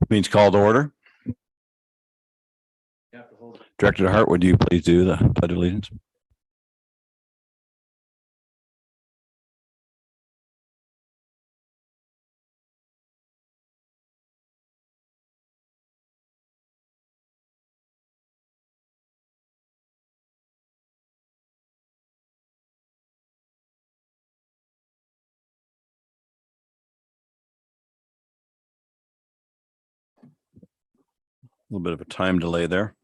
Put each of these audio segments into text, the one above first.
Means call to order. Director Hart, would you please do the pledge of allegiance? A little bit of a time delay there.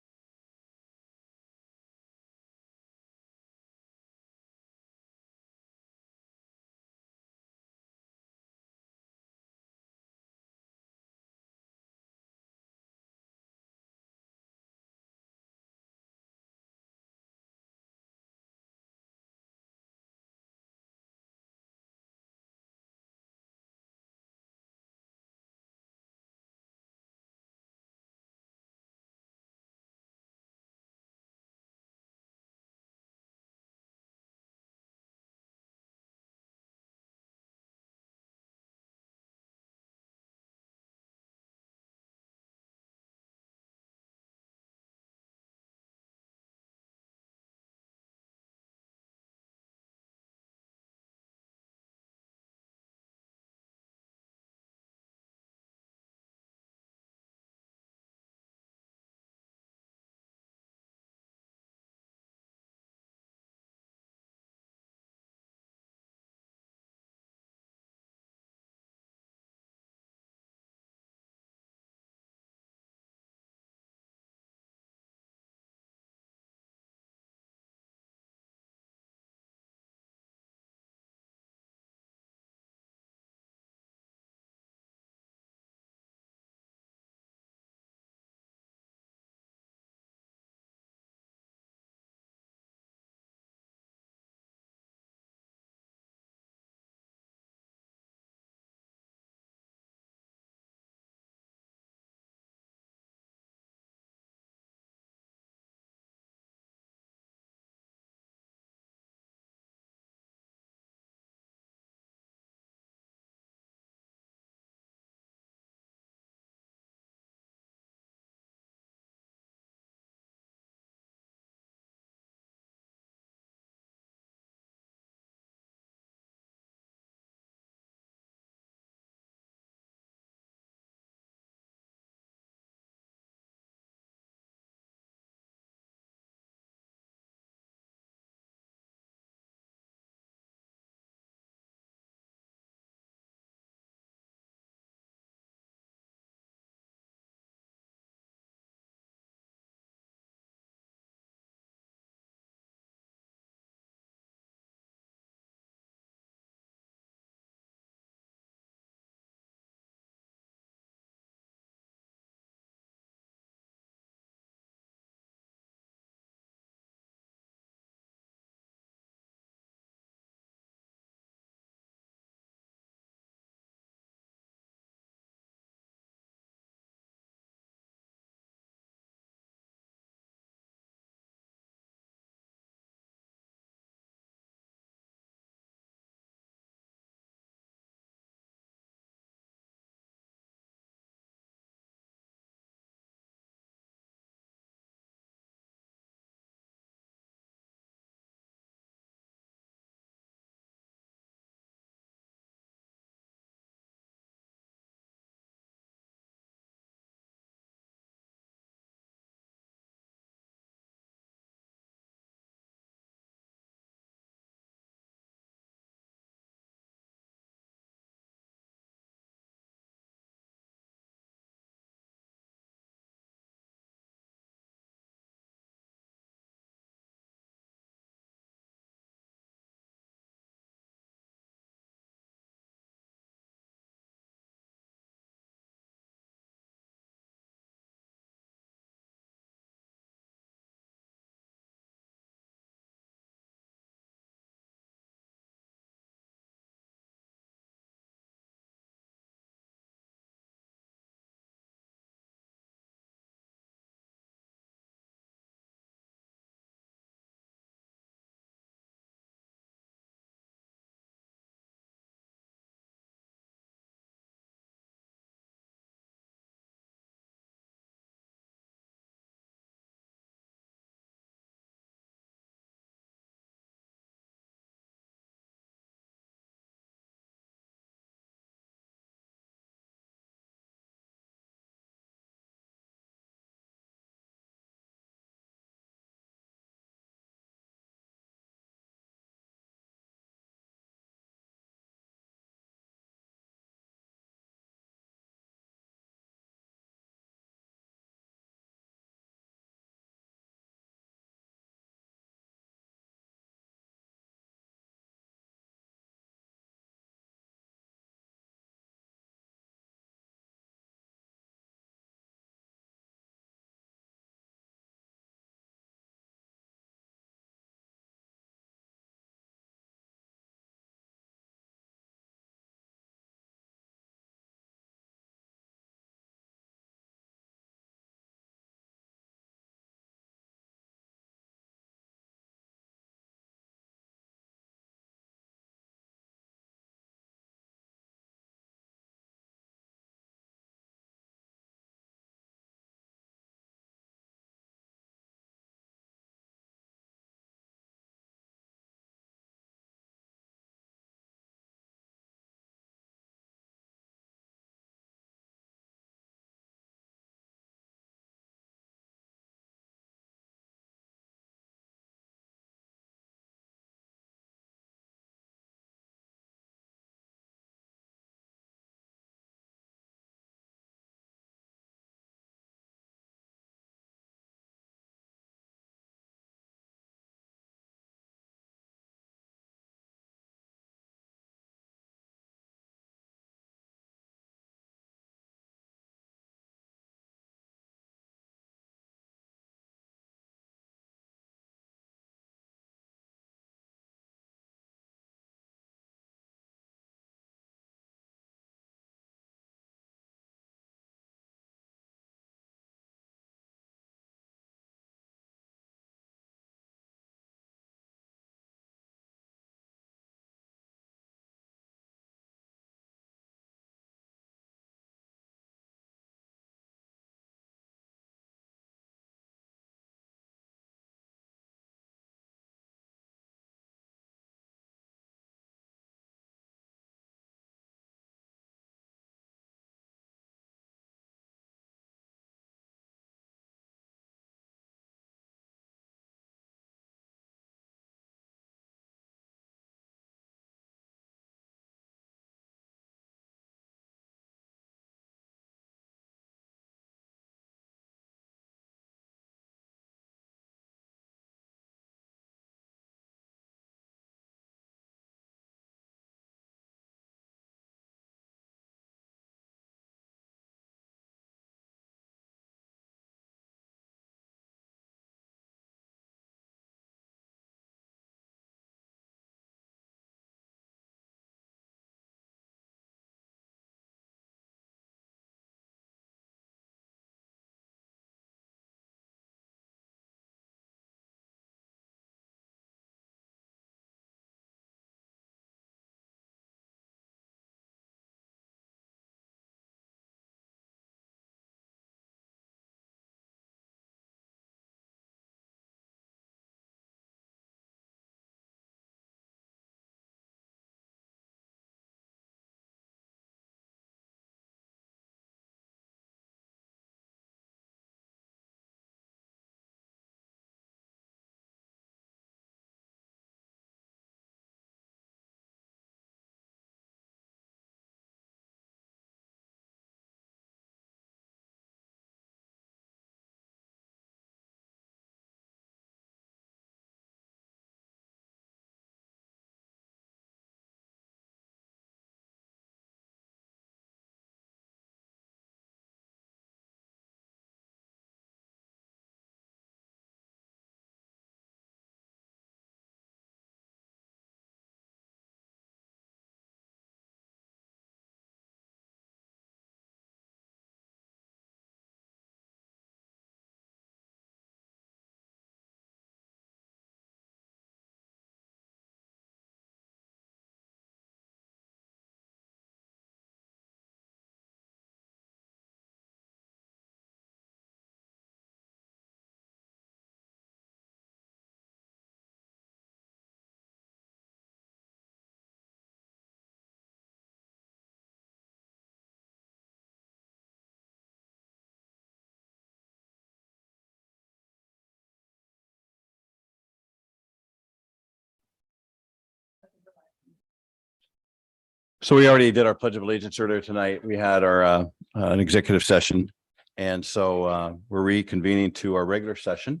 So we already did our Pledge of Allegiance earlier tonight. We had our an executive session. And so we're reconvening to our regular session.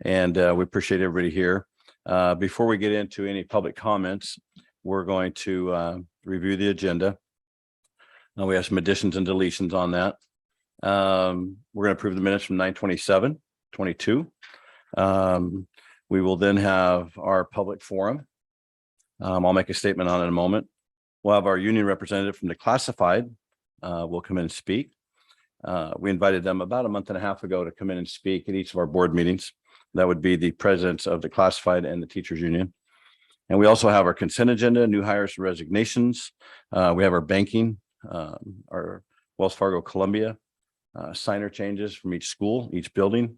And we appreciate everybody here. Before we get into any public comments, we're going to review the agenda. We have some additions and deletions on that. We're going to approve the minutes from 9/27/22. We will then have our public forum. I'll make a statement on it in a moment. We'll have our union representative from the classified will come in and speak. We invited them about a month and a half ago to come in and speak at each of our board meetings. That would be the presidents of the classified and the teachers union. And we also have our consent agenda, new hires and resignations. We have our banking, our Wells Fargo Columbia signer changes from each school, each building.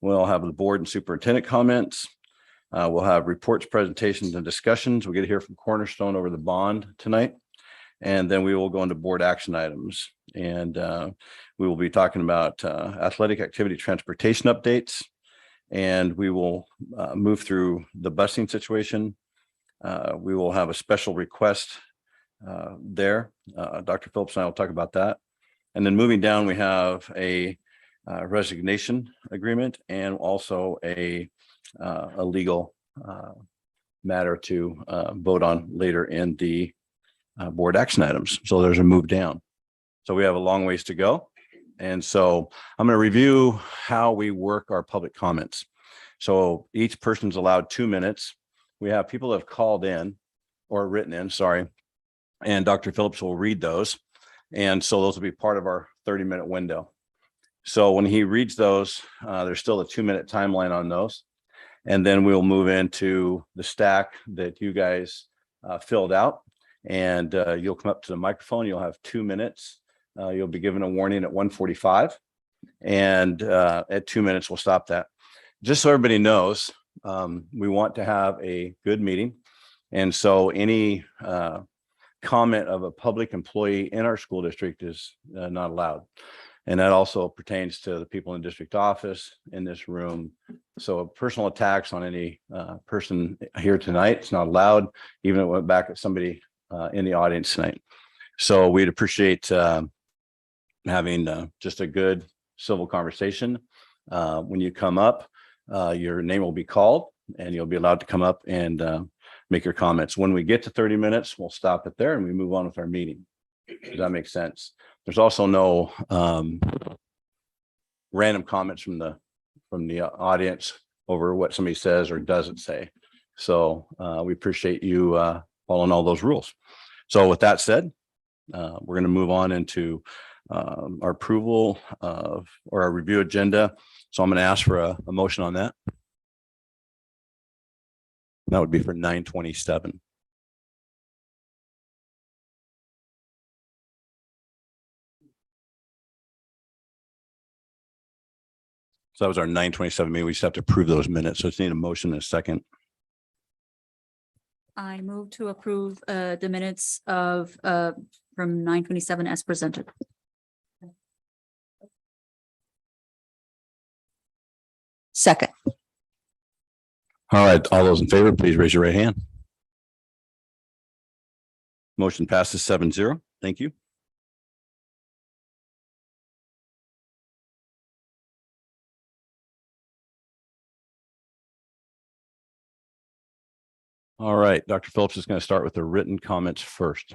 We'll have the board and superintendent comments. We'll have reports, presentations, and discussions. We'll get to hear from Cornerstone over the bond tonight. And then we will go into board action items. And we will be talking about athletic activity transportation updates. And we will move through the busing situation. We will have a special request there. Dr. Phillips and I will talk about that. And then moving down, we have a resignation agreement and also a legal matter to vote on later in the board action items. So there's a move down. So we have a long ways to go. And so I'm going to review how we work our public comments. So each person's allowed 2 minutes. We have people that have called in or written in, sorry, and Dr. Phillips will read those. And so those will be part of our 30-minute window. So when he reads those, there's still a 2-minute timeline on those. And then we'll move into the stack that you guys filled out. And you'll come up to the microphone. You'll have 2 minutes. You'll be given a warning at 1:45. And at 2 minutes, we'll stop that. Just so everybody knows, we want to have a good meeting. And so any comment of a public employee in our school district is not allowed. And that also pertains to the people in the district office in this room. So personal attacks on any person here tonight, it's not allowed, even if it went back at somebody in the audience tonight. So we'd appreciate having just a good civil conversation. When you come up, your name will be called and you'll be allowed to come up and make your comments. When we get to 30 minutes, we'll stop it there and we move on with our meeting. Does that make sense? There's also no random comments from the audience over what somebody says or doesn't say. So we appreciate you following all those rules. So with that said, we're going to move on into our approval of or our review agenda. So I'm going to ask for a motion on that. That would be for 9/27. So that was our 9/27 meeting. We just have to approve those minutes. So it's need a motion in a second. I move to approve the minutes of from 9/27 as presented. Second. All right, all those in favor, please raise your right hand. Motion passes 7-0. Thank you. All right, Dr. Phillips is going to start with the written comments first.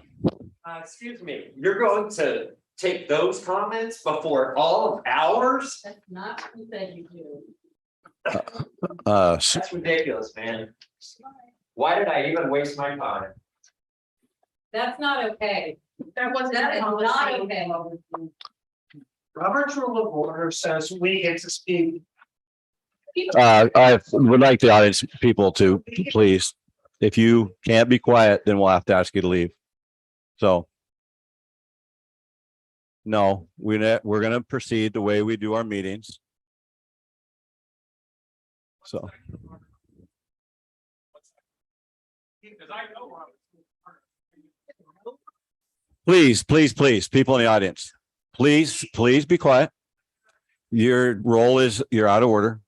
Excuse me, you're going to take those comments before all of ours? That's not what you said you do. That's ridiculous, man. Why did I even waste my time? That's not okay. That wasn't. That is not okay. Robert's rule of order says we get to speak. I would like the audience people to please, if you can't be quiet, then we'll have to ask you to leave. So. No, we're going to proceed the way we do our meetings. So. Please, please, please, people in the audience, please be quiet. Your role is, you're out of order.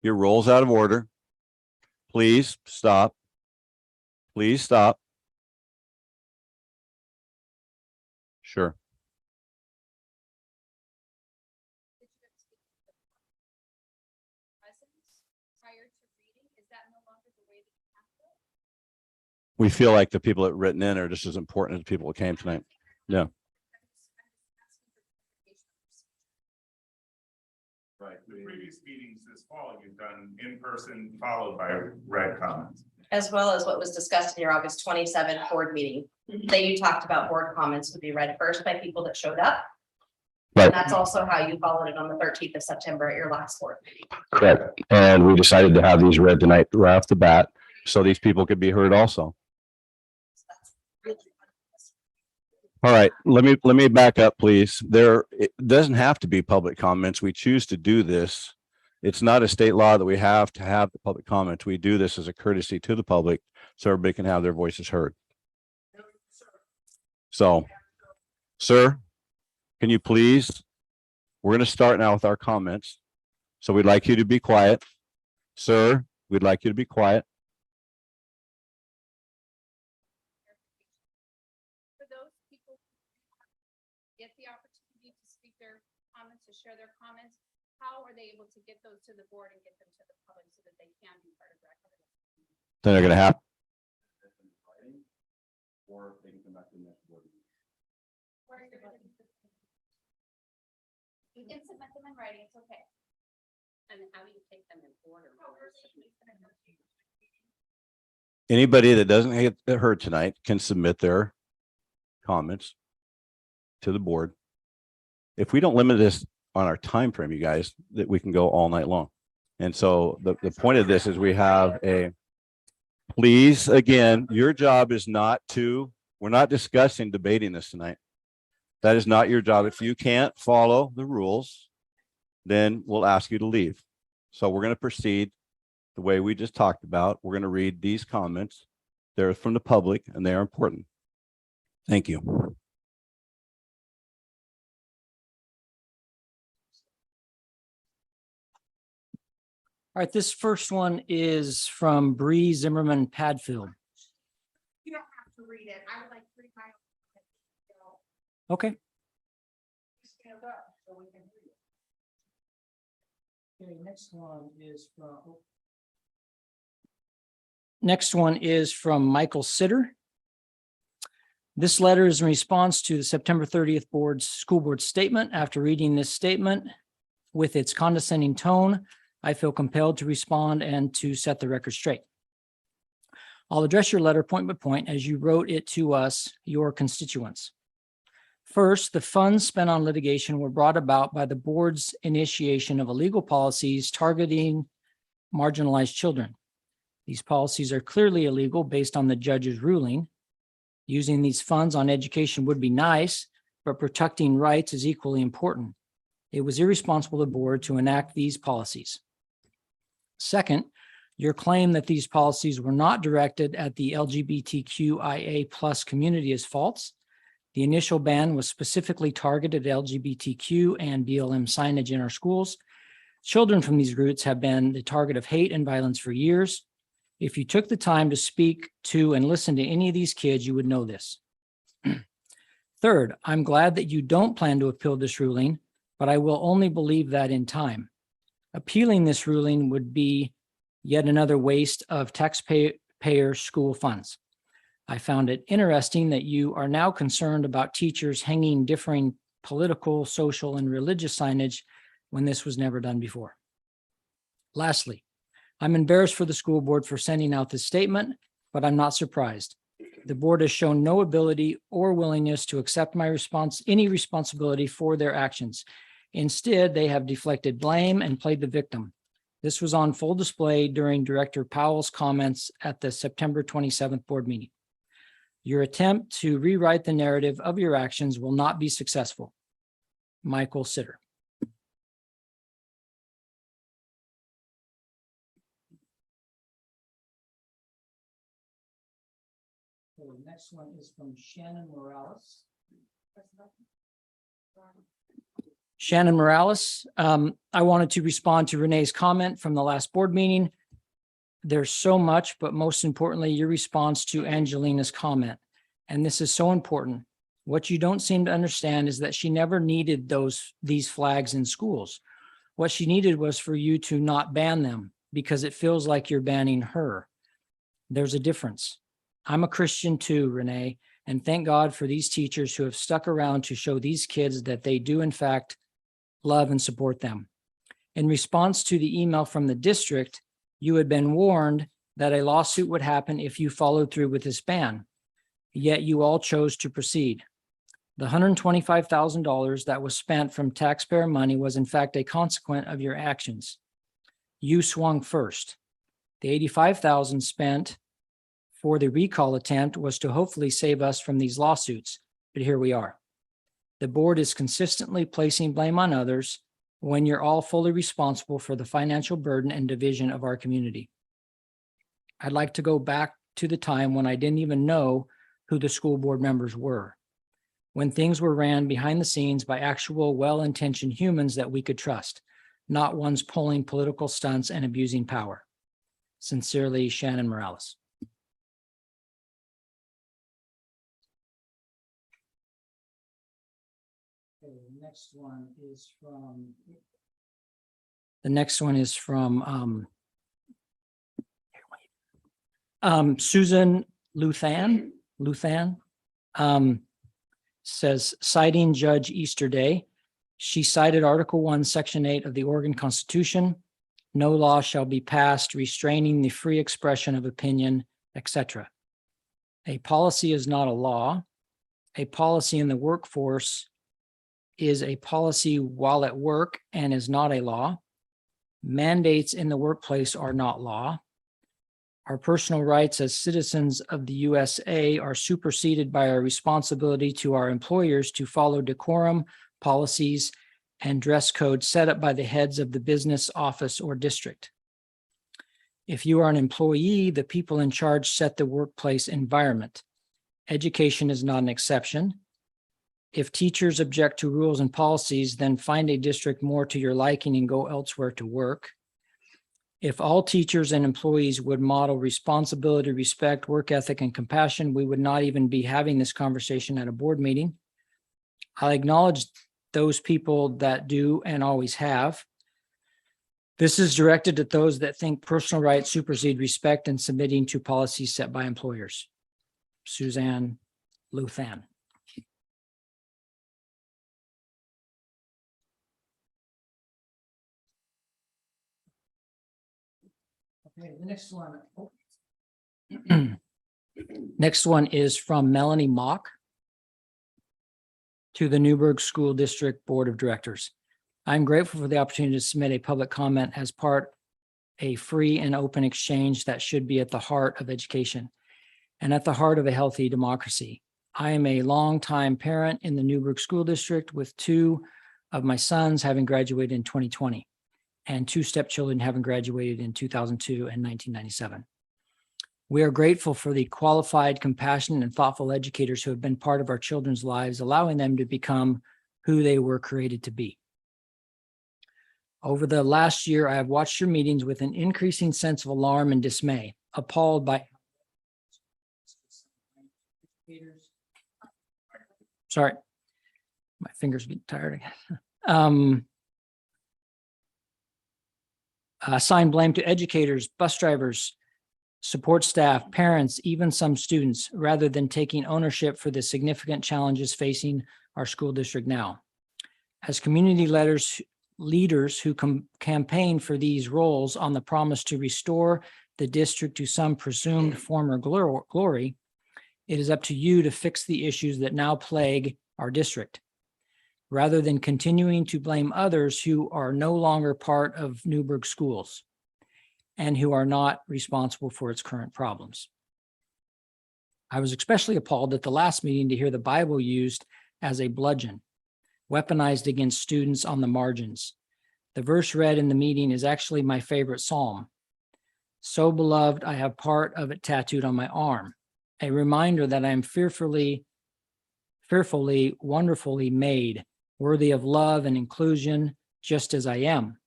Your role's out of order. Please stop. Please stop. Sure. We feel like the people that written in are just as important as the people that came tonight. Yeah. Right, the previous meetings this fall, you've done in person followed by read comments. As well as what was discussed in your August 27th board meeting, that you talked about board comments would be read first by people that showed up. Right. And that's also how you followed it on the 13th of September at your last board meeting. Correct. And we decided to have these read tonight right off the bat, so these people could be heard also. So that's really All right, let me back up, please. It doesn't have to be public comments. We choose to do this. It's not a state law that we have to have the public comments. We do this as a courtesy to the public so everybody can have their voices heard. So, sir, can you please, we're going to start now with our comments. So we'd like you to be quiet. Sir, we'd like you to be quiet. For those people who get the opportunity to speak their comments, to share their comments, how are they able to get those to the board and get them to the public so that they can be part of record? Then they're going to have. Or they can come back to the next board. You can submit them in writing, it's okay. And how do you take them in order? Anybody that doesn't get heard tonight can submit their comments to the board. If we don't limit this on our time frame, you guys, that we can go all night long. And so the point of this is we have please, again, your job is not to, we're not discussing debating this tonight. That is not your job. If you can't follow the rules, then we'll ask you to leave. So we're going to proceed the way we just talked about. We're going to read these comments. They're from the public and they are important. Thank you. All right, this first one is from Bree Zimmerman Padfield. You don't have to read it. I would like to read my. Okay. Stand up so we can read it. Okay, next one is from Michael Sitter. This letter is in response to the September 30th school board statement. After reading this statement with its condescending tone, I feel compelled to respond and to set the record straight. I'll address your letter point by point as you wrote it to us, your constituents. First, the funds spent on litigation were brought about by the board's initiation of illegal policies targeting marginalized children. These policies are clearly illegal based on the judge's ruling. Using these funds on education would be nice, but protecting rights is equally important. It was irresponsible of the board to enact these policies. Second, your claim that these policies were not directed at the LGBTQIA+ community is false. The initial ban was specifically targeted at LGBTQ and BLM signage in our schools. Children from these groups have been the target of hate and violence for years. If you took the time to speak to and listen to any of these kids, you would know this. Third, I'm glad that you don't plan to appeal this ruling, but I will only believe that in time. Appealing this ruling would be yet another waste of taxpayer school funds. I found it interesting that you are now concerned about teachers hanging differing political, social, and religious signage when this was never done before. Lastly, I'm embarrassed for the school board for sending out this statement, but I'm not surprised. The board has shown no ability or willingness to accept any responsibility for their actions. Instead, they have deflected blame and played the victim. This was on full display during Director Powell's comments at the September 27th board meeting. Your attempt to rewrite the narrative of your actions will not be successful. Michael Sitter. The next one is from Shannon Morales. Shannon Morales, I wanted to respond to Renee's comment from the last board meeting. There's so much, but most importantly, your response to Angelina's comment. And this is so important. What you don't seem to understand is that she never needed these flags in schools. What she needed was for you to not ban them because it feels like you're banning her. There's a difference. I'm a Christian too, Renee, and thank God for these teachers who have stuck around to show these kids that they do in fact love and support them. In response to the email from the district, you had been warned that a lawsuit would happen if you followed through with this ban, yet you all chose to proceed. The $125,000 that was spent from taxpayer money was in fact a consequence of your actions. You swung first. The $85,000 spent for the recall attempt was to hopefully save us from these lawsuits, but here we are. The board is consistently placing blame on others when you're all fully responsible for the financial burden and division of our community. I'd like to go back to the time when I didn't even know who the school board members were, when things were ran behind the scenes by actual well-intentioned humans that we could trust, not ones pulling political stunts and abusing power. Sincerely, Shannon Morales. Okay, the next one is from Susan Luthan. Says, citing Judge Easterday, she cited Article 1, Section 8 of the Oregon Constitution. No law shall be passed restraining the free expression of opinion, etc. A policy is not a law. A policy in the workforce is a policy while at work and is not a law. Mandates in the workplace are not law. Our personal rights as citizens of the USA are superseded by our responsibility to our employers to follow decorum, policies, and dress codes set up by the heads of the business, office, or district. If you are an employee, the people in charge set the workplace environment. Education is not an exception. If teachers object to rules and policies, then find a district more to your liking and go elsewhere to work. If all teachers and employees would model responsibility, respect, work ethic, and compassion, we would not even be having this conversation at a board meeting. I acknowledge those people that do and always have. This is directed at those that think personal rights supersede respect and submitting to policies set by employers. Suzanne Luthan. Okay, the next one. Next one is from Melanie Mock to the Newburgh School District Board of Directors. I'm grateful for the opportunity to submit a public comment as part a free and open exchange that should be at the heart of education and at the heart of a healthy democracy. I am a longtime parent in the Newburgh School District with two of my sons having graduated in 2020. And two stepchildren having graduated in 2002 and 1997. We are grateful for the qualified, compassionate, and thoughtful educators who have been part of our children's lives, allowing them to become who they were created to be. Over the last year, I have watched your meetings with an increasing sense of alarm and dismay, appalled by sorry, my fingers get tired again. Assign blame to educators, bus drivers, support staff, parents, even some students, rather than taking ownership for the significant challenges facing our school district now. As community leaders who campaign for these roles on the promise to restore the district to some presumed former glory, it is up to you to fix the issues that now plague our district, rather than continuing to blame others who are no longer part of Newburgh schools and who are not responsible for its current problems. I was especially appalled at the last meeting to hear the Bible used as a bludgeon, weaponized against students on the margins. The verse read in the meeting is actually my favorite psalm. So beloved, I have part of it tattooed on my arm, a reminder that I am fearfully, wonderfully made, worthy of love and inclusion, just as I am.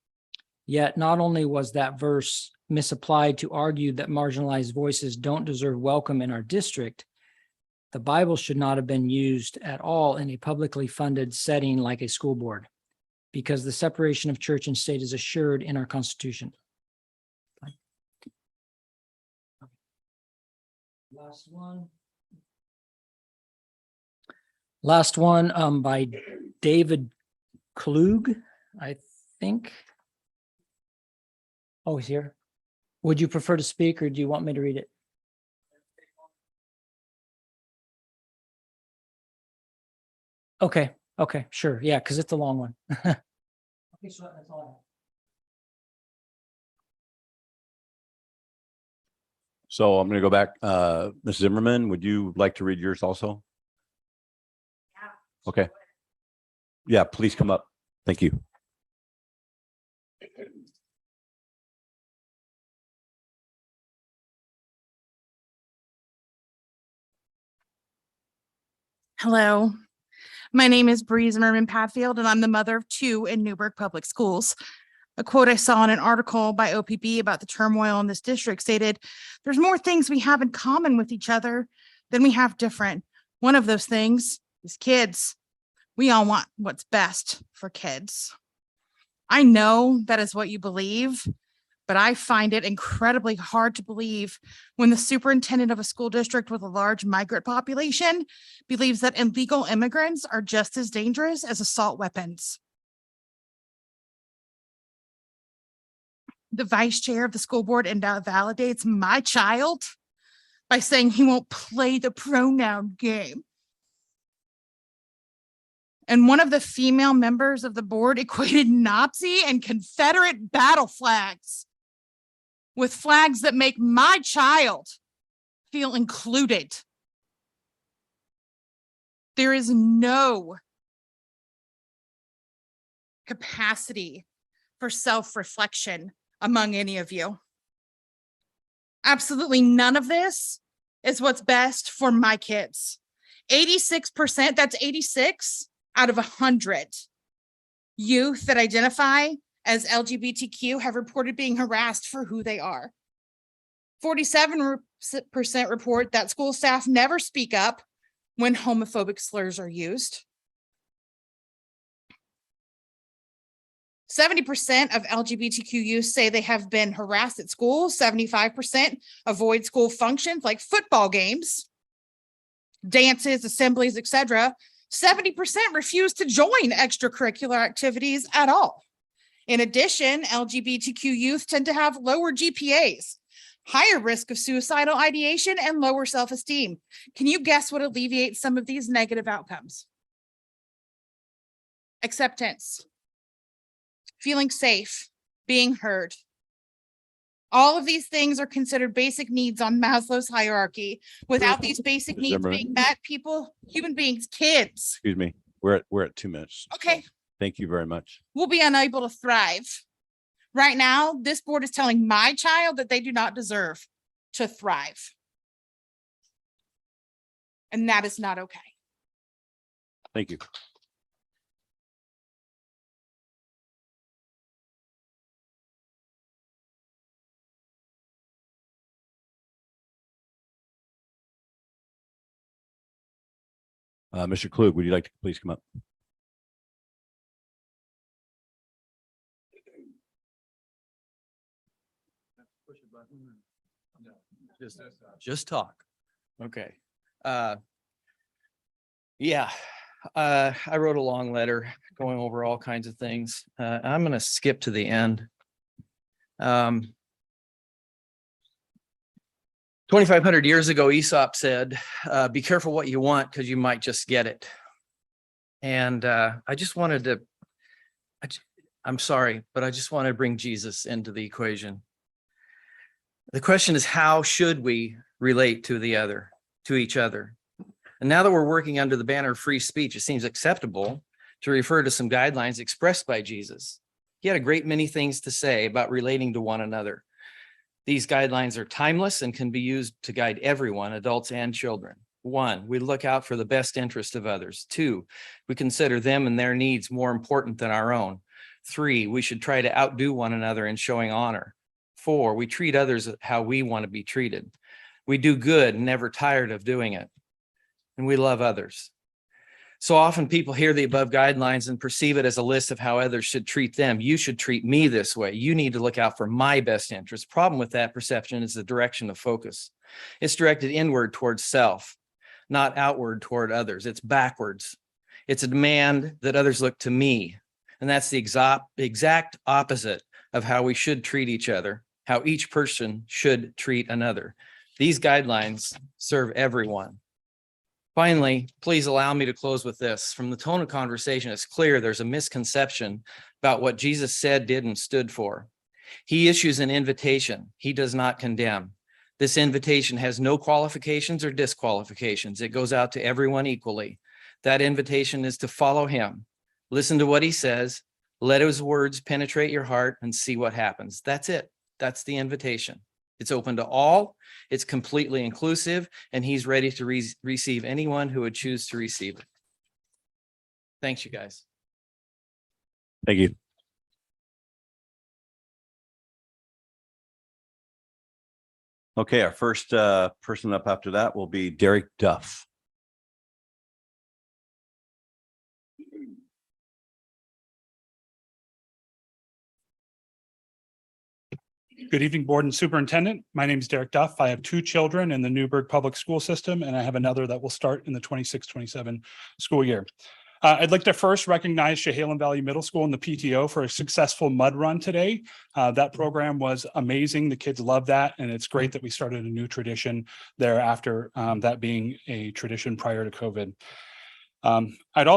Yet not only was that verse misapplied to argue that marginalized voices don't deserve welcome in our district, The Bible should not have been used at all in a publicly funded setting like a school board, because the separation of church and state is assured in our Constitution. Last one. Last one, by David Klug, I think. Oh, he's here. Would you prefer to speak or do you want me to read it? Okay, sure. Yeah, because it's a long one. Okay, so that's all I have. So I'm going to go back. Ms. Zimmerman, would you like to read yours also? Yeah. Okay. Yeah, please come up. Thank you. Hello, my name is Bree Zimmerman Padfield, and I'm the mother of two in Newburgh Public Schools. A quote I saw in an article by OPB about the turmoil in this district stated, "There's more things we have in common with each other than we have different. One of those things is kids. We all want what's best for kids." I know that is what you believe, but I find it incredibly hard to believe when the superintendent of a school district with a large migrant population believes that illegal immigrants are just as dangerous as assault weapons. The vice chair of the school board invalidates my child by saying he won't play the pronoun game. And one of the female members of the board equated Nazi and Confederate battle flags with flags that make my child feel included. There is no capacity for self-reflection among any of you. Absolutely none of this is what's best for my kids. 86%, that's 86 out of 100 youth that identify as LGBTQ have reported being harassed for who they are. 47% report that school staff never speak up when homophobic slurs are used. 70% of LGBTQ youth say they have been harassed at school. 75% avoid school functions like football games, dances, assemblies, etc. 70% refuse to join extracurricular activities at all. In addition, LGBTQ youth tend to have lower GPAs, higher risk of suicidal ideation, and lower self-esteem. Can you guess what alleviates some of these negative outcomes? Acceptance, feeling safe, being heard. All of these things are considered basic needs on Maslow's hierarchy. Without these basic needs being met, human beings, kids. Excuse me. We're at 2 minutes. Okay. Thank you very much. Will be unable to thrive. Right now, this board is telling my child that they do not deserve to thrive. And that is not okay. Thank you. Mr. Klug, would you like to please come up? Just talk. Okay. Yeah, I wrote a long letter going over all kinds of things. I'm going to skip to the end. 2,500 years ago, Aesop said, be careful what you want because you might just get it. And I just wanted to, I'm sorry, but I just want to bring Jesus into the equation. The question is, how should we relate to each other? And now that we're working under the banner of free speech, it seems acceptable to refer to some guidelines expressed by Jesus. He had a great many things to say about relating to one another. These guidelines are timeless and can be used to guide everyone, adults and children. 1, we look out for the best interest of others. 2, we consider them and their needs more important than our own. 3, we should try to outdo one another in showing honor. 4, we treat others how we want to be treated. We do good, never tired of doing it. and we love others. So often people hear the above guidelines and perceive it as a list of how others should treat them. You should treat me this way. You need to look out for my best interest. Problem with that perception is the direction of focus. It's directed inward towards self, not outward toward others. It's backwards. It's a demand that others look to me. And that's the exact opposite of how we should treat each other, how each person should treat another. These guidelines serve everyone. Finally, please allow me to close with this. From the tone of conversation, it's clear there's a misconception about what Jesus said, did, and stood for. He issues an invitation. He does not condemn. This invitation has no qualifications or disqualifications. It goes out to everyone equally. That invitation is to follow him. Listen to what he says. Let his words penetrate your heart and see what happens. That's it. That's the invitation. It's open to all. It's completely inclusive, and he's ready to receive anyone who would choose to receive it. Thanks, you guys. Thank you. Okay, our first person up after that will be Derek Duff. Good evening, Board and Superintendent. My name is Derek Duff. I have 2 children in the Newburgh Public School System, and I have another that will start in the 26-27 school year. I'd like to first recognize Chehalem Valley Middle School and the PTO for a successful mud run today. That program was amazing. The kids love that, and it's great that we started a new tradition there after that being a tradition prior to COVID. I'd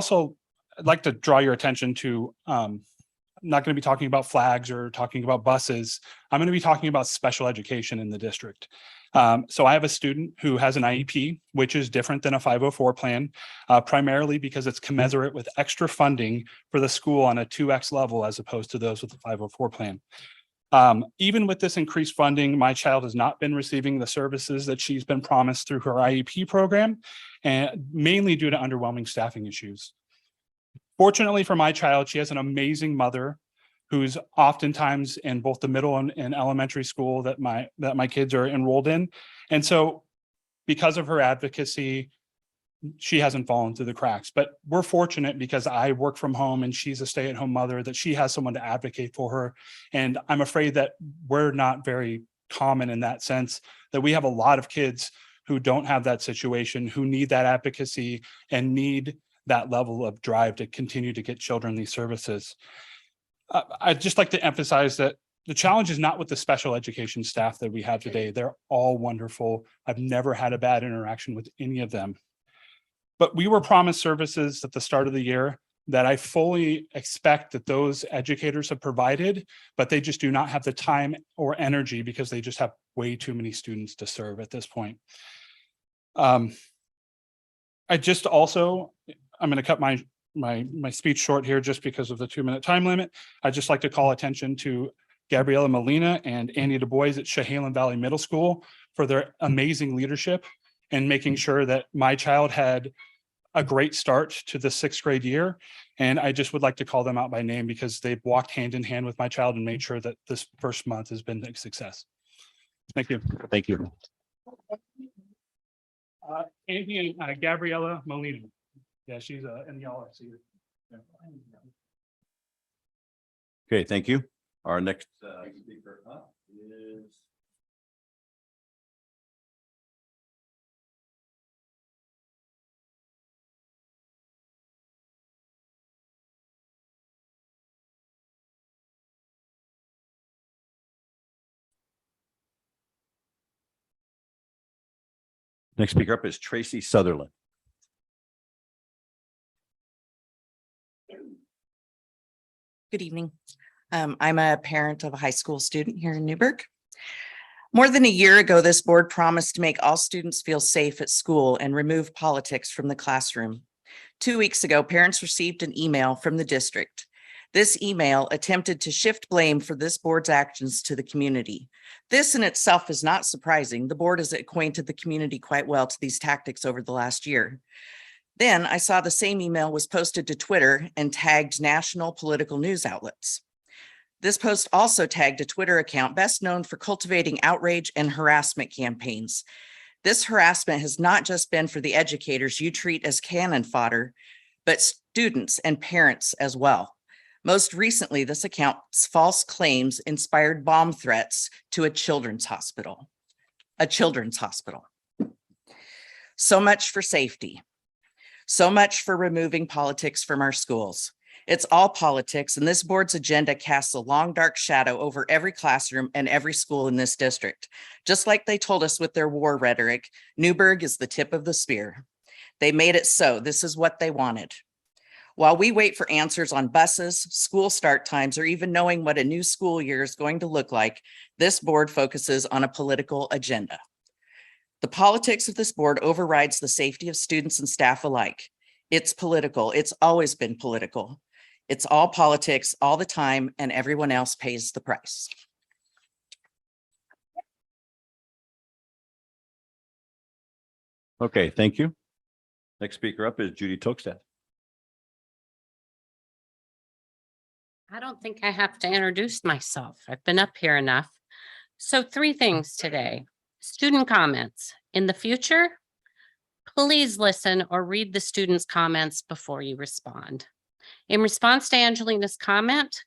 like to draw your attention to I'm not going to be talking about flags or talking about buses. I'm going to be talking about special education in the district. So I have a student who has an IEP, which is different than a 504 plan, primarily because it's commensurate with extra funding for the school on a 2X level as opposed to those with the 504 plan. Even with this increased funding, my child has not been receiving the services that she's been promised through her IEP program, and mainly due to underwhelming staffing issues. Fortunately for my child, she has an amazing mother who's oftentimes in both the middle and elementary school that my kids are enrolled in. And so because of her advocacy, she hasn't fallen through the cracks. But we're fortunate because I work from home and she's a stay-at-home mother, that she has someone to advocate for her. And I'm afraid that we're not very common in that sense, that we have a lot of kids who don't have that situation, who need that advocacy and need that level of drive to continue to get children these services. I'd just like to emphasize that the challenge is not with the special education staff that we have today. They're all wonderful. I've never had a bad interaction with any of them. But we were promised services at the start of the year that I fully expect that those educators have provided, but they just do not have the time or energy because they just have way too many students to serve at this point. I'm going to cut my speech short here just because of the 2-minute time limit. I'd just like to call attention to Gabriella Molina and Annie Du Bois at Chehalem Valley Middle School for their amazing leadership and making sure that my child had a great start to the 6th grade year. And I just would like to call them out by name because they've walked hand in hand with my child and made sure that this first month has been a success. Thank you. Thank you. Annie and Gabriella Molina. Yeah, she's in the LFC. Okay, thank you. Our next speaker up is Tracy Sutherland. Good evening. I'm a parent of a high school student here in Newburgh. More than a year ago, this board promised to make all students feel safe at school and remove politics from the classroom. 2 weeks ago, parents received an email from the district. This email attempted to shift blame for this board's actions to the community. This in itself is not surprising. The board has acquainted the community quite well to these tactics over the last year. Then I saw the same email was posted to Twitter and tagged national political news outlets. This post also tagged a Twitter account best known for cultivating outrage and harassment campaigns. This harassment has not just been for the educators you treat as cannon fodder, but students and parents as well. Most recently, this account's false claims inspired bomb threats to a children's hospital. So much for safety. So much for removing politics from our schools. It's all politics, and this board's agenda casts a long, dark shadow over every classroom and every school in this district. Just like they told us with their war rhetoric, Newburgh is the tip of the spear. They made it so. This is what they wanted. While we wait for answers on buses, school start times, or even knowing what a new school year is going to look like, this board focuses on a political agenda. The politics of this board overrides the safety of students and staff alike. It's political. It's always been political. It's all politics all the time, and everyone else pays the price. Okay, thank you. Next speaker up is Judy Tokstad. I don't think I have to introduce myself. I've been up here enough. So 3 things today. Student comments. In the future, please listen or read the students' comments before you respond. In response to Angelina's comment,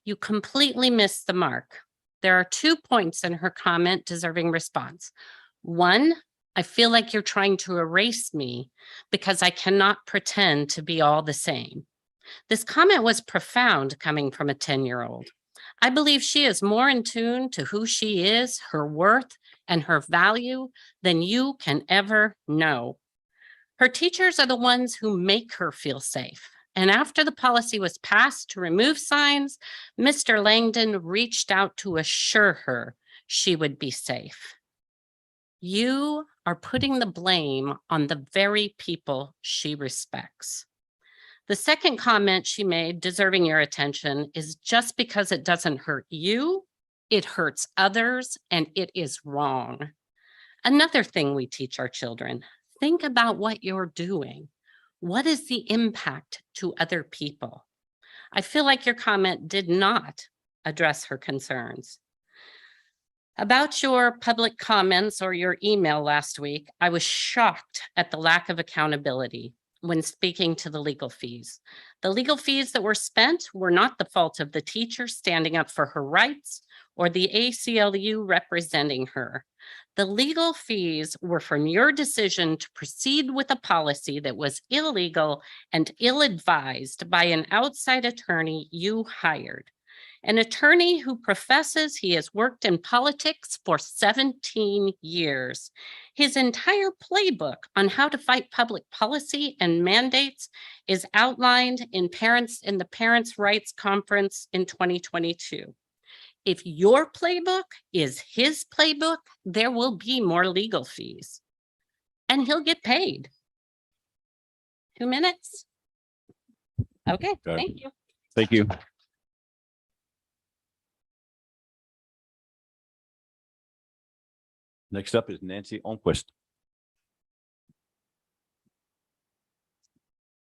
you completely missed the mark. There are 2 points in her comment deserving response. 1, I feel like you're trying to erase me because I cannot pretend to be all the same. This comment was profound coming from a 10-year-old. I believe she is more in tune to who she is, her worth, and her value than you can ever know. Her teachers are the ones who make her feel safe. And after the policy was passed to remove signs, Mr. Langdon reached out to assure her she would be safe. You are putting the blame on the very people she respects. The second comment she made deserving your attention is just because it doesn't hurt you, it hurts others, and it is wrong. Another thing we teach our children, think about what you're doing. What is the impact to other people? I feel like your comment did not address her concerns. About your public comments or your email last week, I was shocked at the lack of accountability when speaking to the legal fees. The legal fees that were spent were not the fault of the teacher standing up for her rights or the ACLU representing her. The legal fees were from your decision to proceed with a policy that was illegal and ill-advised by an outside attorney you hired. An attorney who professes he has worked in politics for 17 years. His entire playbook on how to fight public policy and mandates is outlined in the Parents' Rights Conference in 2022. If your playbook is his playbook, there will be more legal fees. And he'll get paid. 2 minutes? Okay, thank you. Thank you. Next up is Nancy Almquist.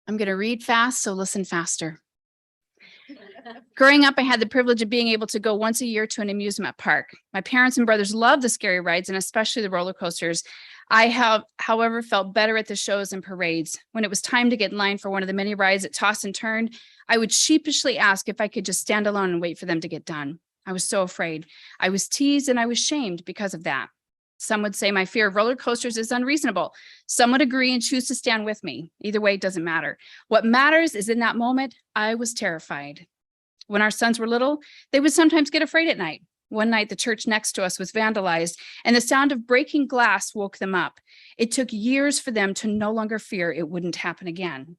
I'm going to read fast, so listen faster. Growing up, I had the privilege of being able to go once a year to an amusement park. My parents and brothers loved the scary rides and especially the roller coasters. I have, however, felt better at the shows and parades. When it was time to get in line for one of the many rides that tossed and turned, I would sheepishly ask if I could just stand alone and wait for them to get done. I was so afraid. I was teased and I was shamed because of that. Some would say my fear of roller coasters is unreasonable. Some would agree and choose to stand with me. Either way, it doesn't matter. What matters is in that moment, I was terrified. When our sons were little, they would sometimes get afraid at night. One night, the church next to us was vandalized, and the sound of breaking glass woke them up. It took years for them to no longer fear it wouldn't happen again.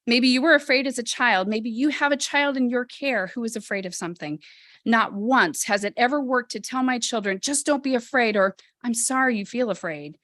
Maybe you were afraid as a child. Maybe you have a child in your care who is afraid of something. Not once has it ever worked to tell my children, just don't be afraid, or I'm sorry you feel afraid.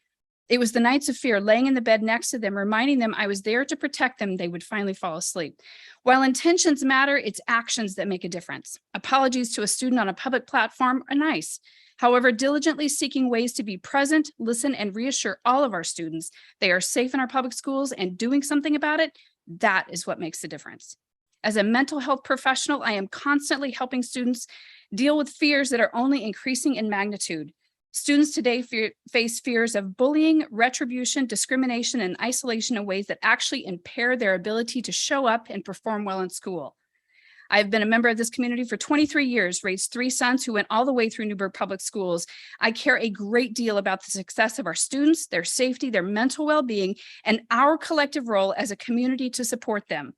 It was the nights of fear, laying in the bed next to them, reminding them I was there to protect them, they would finally fall asleep. While intentions matter, it's actions that make a difference. Apologies to a student on a public platform are nice. However, diligently seeking ways to be present, listen, and reassure all of our students they are safe in our public schools and doing something about it, that is what makes the difference. As a mental health professional, I am constantly helping students deal with fears that are only increasing in magnitude. Students today face fears of bullying, retribution, discrimination, and isolation in ways that actually impair their ability to show up and perform well in school. I've been a member of this community for 23 years, raised 3 sons who went all the way through Newburgh Public Schools. I care a great deal about the success of our students, their safety, their mental well-being, and our collective role as a community to support them.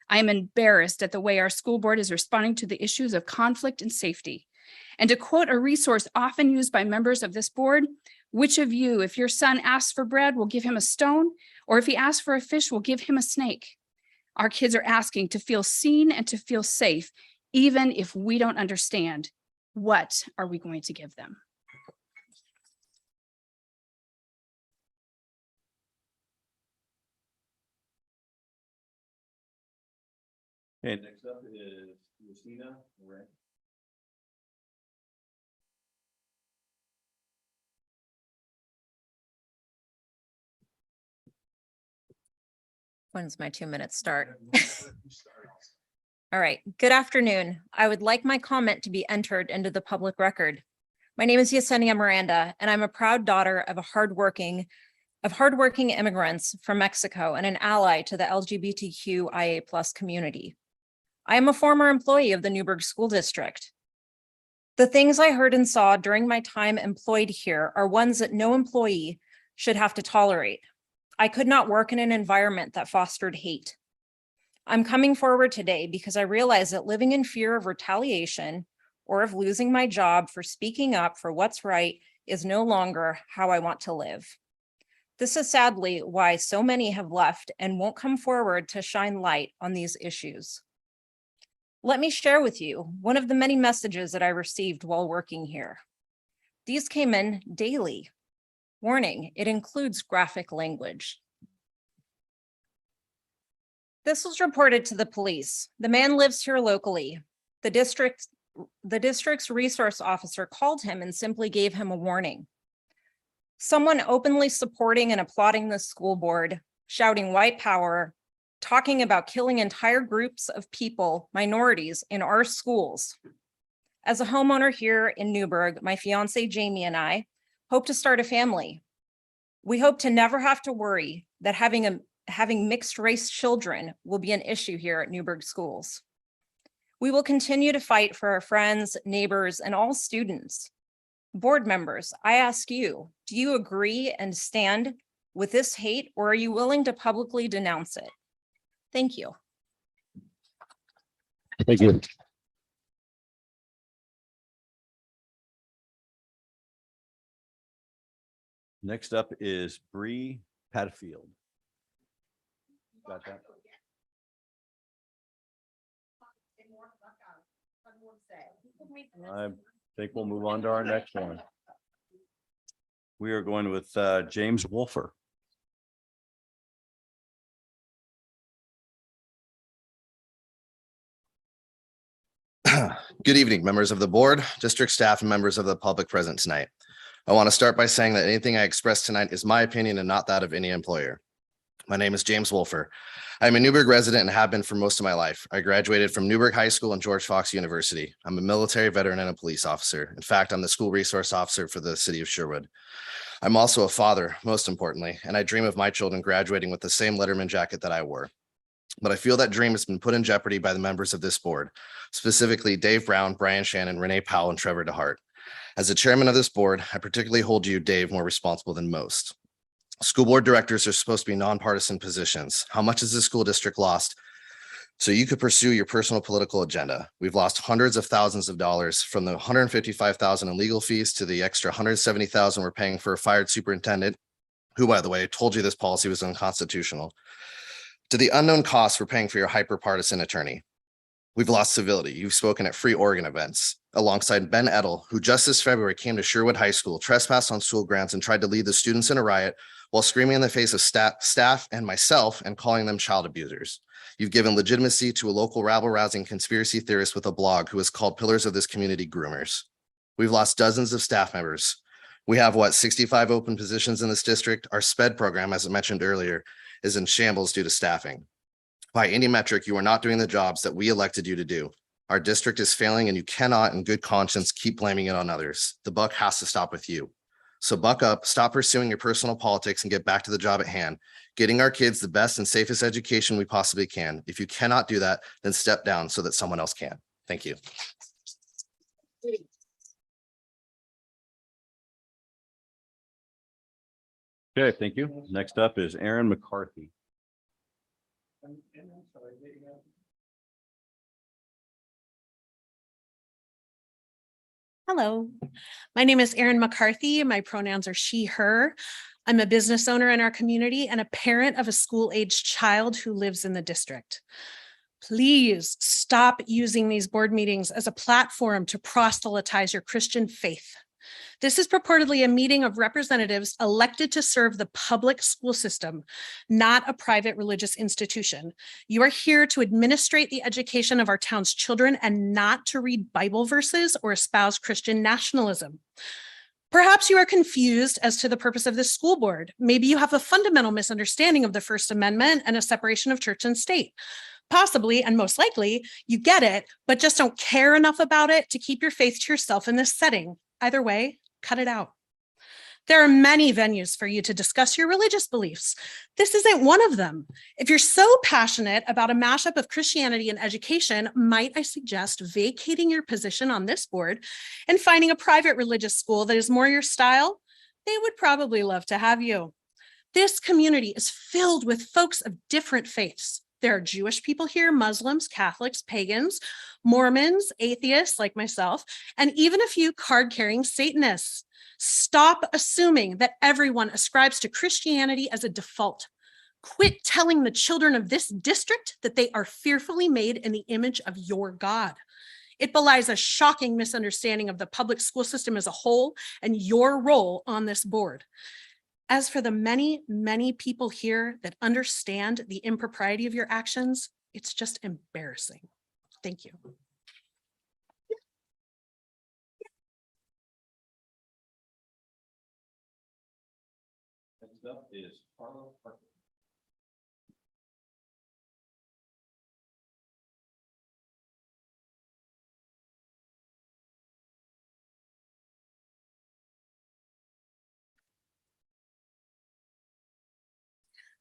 I am embarrassed at the way our school board is responding to the issues of conflict and safety. And to quote a resource often used by members of this board, which of you, if your son asks for bread, will give him a stone, or if he asks for a fish, will give him a snake? Our kids are asking to feel seen and to feel safe, even if we don't understand. What are we going to give them? Okay, next up is Christina Moran. When's my 2 minutes start? All right, good afternoon. I would like my comment to be entered into the public record. My name is Yesenia Miranda, and I'm a proud daughter of hardworking immigrants from Mexico and an ally to the LGBTQIA+ community. I am a former employee of the Newburgh School District. The things I heard and saw during my time employed here are ones that no employee should have to tolerate. I could not work in an environment that fostered hate. I'm coming forward today because I realize that living in fear of retaliation or of losing my job for speaking up for what's right is no longer how I want to live. This is sadly why so many have left and won't come forward to shine light on these issues. Let me share with you one of the many messages that I received while working here. These came in daily. Warning, it includes graphic language. This was reported to the police. The man lives here locally. The district's resource officer called him and simply gave him a warning. Someone openly supporting and applauding the school board, shouting white power, talking about killing entire groups of people, minorities in our schools. As a homeowner here in Newburgh, my fiance Jamie and I hope to start a family. We hope to never have to worry that having mixed race children will be an issue here at Newburgh Schools. We will continue to fight for our friends, neighbors, and all students. Board members, I ask you, do you agree and stand with this hate, or are you willing to publicly denounce it? Thank you. Thank you. Next up is Bree Padfield. Got that? I think we'll move on to our next one. We are going with James Wolfer. Good evening, members of the board, district staff, and members of the public present tonight. I want to start by saying that anything I express tonight is my opinion and not that of any employer. My name is James Wolfer. I'm a Newburgh resident and have been for most of my life. I graduated from Newburgh High School and George Fox University. I'm a military veteran and a police officer. In fact, I'm the school resource officer for the city of Sherwood. I'm also a father, most importantly, and I dream of my children graduating with the same Letterman jacket that I wore. But I feel that dream has been put in jeopardy by the members of this board, specifically Dave Brown, Brian Shannon, Renee Powell, and Trevor DeHart. As the chairman of this board, I particularly hold you, Dave, more responsible than most. School board directors are supposed to be nonpartisan positions. How much has the school district lost so you could pursue your personal political agenda? We've lost hundreds of thousands of dollars, from the $155,000 in legal fees to the extra $170,000 we're paying for a fired superintendent, who, by the way, told you this policy was unconstitutional, to the unknown costs we're paying for your hyper-partisan attorney. We've lost civility. You've spoken at Free Oregon events alongside Ben Edel, who just this February came to Sherwood High School, trespassed on school grounds, and tried to lead the students in a riot while screaming in the face of staff and myself and calling them child abusers. You've given legitimacy to a local rabble-rousing conspiracy theorist with a blog who is called Pillars of This Community groomers. We've lost dozens of staff members. We have 65 open positions in this district. Our SPED program, as I mentioned earlier, is in shambles due to staffing. By any metric, you are not doing the jobs that we elected you to do. Our district is failing, and you cannot in good conscience keep blaming it on others. The buck has to stop with you. So buck up, stop pursuing your personal politics and get back to the job at hand, getting our kids the best and safest education we possibly can. If you cannot do that, then step down so that someone else can. Thank you. Okay, thank you. Next up is Aaron McCarthy. Hello, my name is Erin McCarthy. My pronouns are she, her. I'm a business owner in our community and a parent of a school-aged child who lives in the district. Please stop using these board meetings as a platform to proselytize your Christian faith. This is purportedly a meeting of representatives elected to serve the public school system, not a private religious institution. You are here to administrate the education of our town's children and not to read Bible verses or espouse Christian nationalism. Perhaps you are confused as to the purpose of this school board. Maybe you have a fundamental misunderstanding of the First Amendment and a separation of church and state. Possibly, and most likely, you get it, but just don't care enough about it to keep your faith to yourself in this setting. Either way, cut it out. There are many venues for you to discuss your religious beliefs. This isn't one of them. If you're so passionate about a mashup of Christianity and education, might I suggest vacating your position on this board and finding a private religious school that is more your style? They would probably love to have you. This community is filled with folks of different faiths. There are Jewish people here, Muslims, Catholics, pagans, Mormons, atheists like myself, and even a few card-carrying Satanists. Stop assuming that everyone ascribes to Christianity as a default. Quit telling the children of this district that they are fearfully made in the image of your God. It belies a shocking misunderstanding of the public school system as a whole and your role on this board. As for the many, many people here that understand the impropriety of your actions, it's just embarrassing. Thank you. Next up is Carla Parker.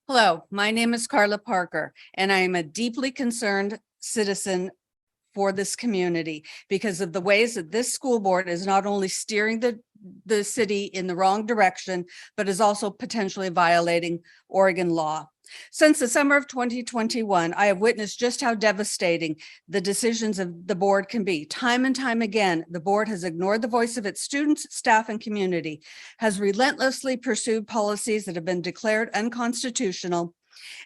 Hello, my name is Carla Parker, and I am a deeply concerned citizen for this community because of the ways that this school board is not only steering the city in the wrong direction, but is also potentially violating Oregon law. Since the summer of 2021, I have witnessed just how devastating the decisions of the board can be. Time and time again, the board has ignored the voice of its students, staff, and community, has relentlessly pursued policies that have been declared unconstitutional,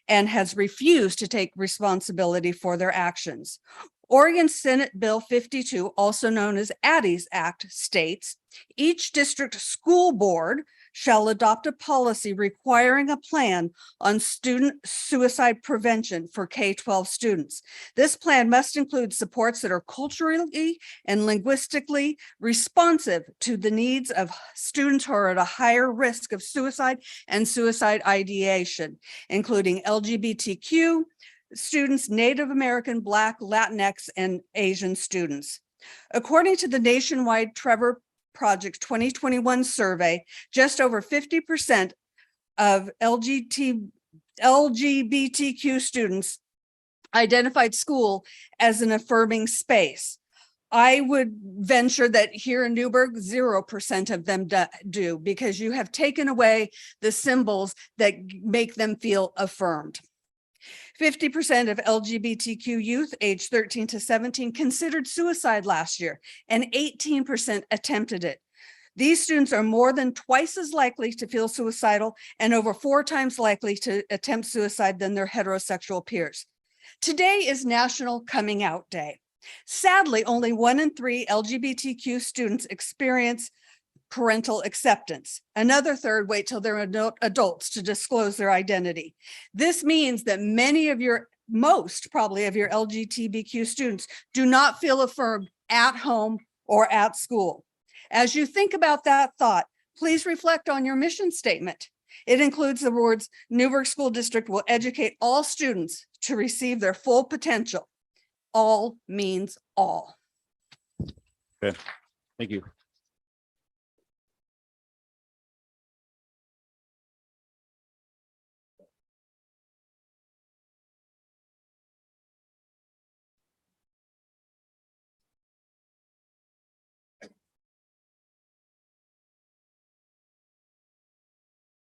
and has refused to take responsibility for their actions. Oregon Senate Bill 52, also known as Addie's Act, states, each district school board shall adopt a policy requiring a plan on student suicide prevention for K-12 students. This plan must include supports that are culturally and linguistically responsive to the needs of students who are at a higher risk of suicide and suicide ideation, including LGBTQ students, Native American, Black, Latinx, and Asian students. According to the nationwide Trevor Project 2021 survey, just over 50% of LGBTQ students identified school as an affirming space. I would venture that here in Newburgh, 0% of them do, because you have taken away the symbols that make them feel affirmed. 50% of LGBTQ youth aged 13 to 17 considered suicide last year, and 18% attempted it. These students are more than twice as likely to feel suicidal and over 4 times likely to attempt suicide than their heterosexual peers. Today is National Coming Out Day. Sadly, only 1 in 3 LGBTQ students experience parental acceptance. Another third wait till they're adults to disclose their identity. This means that most probably of your LGBTQ students do not feel affirmed at home or at school. As you think about that thought, please reflect on your mission statement. It includes the words, Newburgh School District will educate all students to receive their full potential. All means all. Okay, thank you.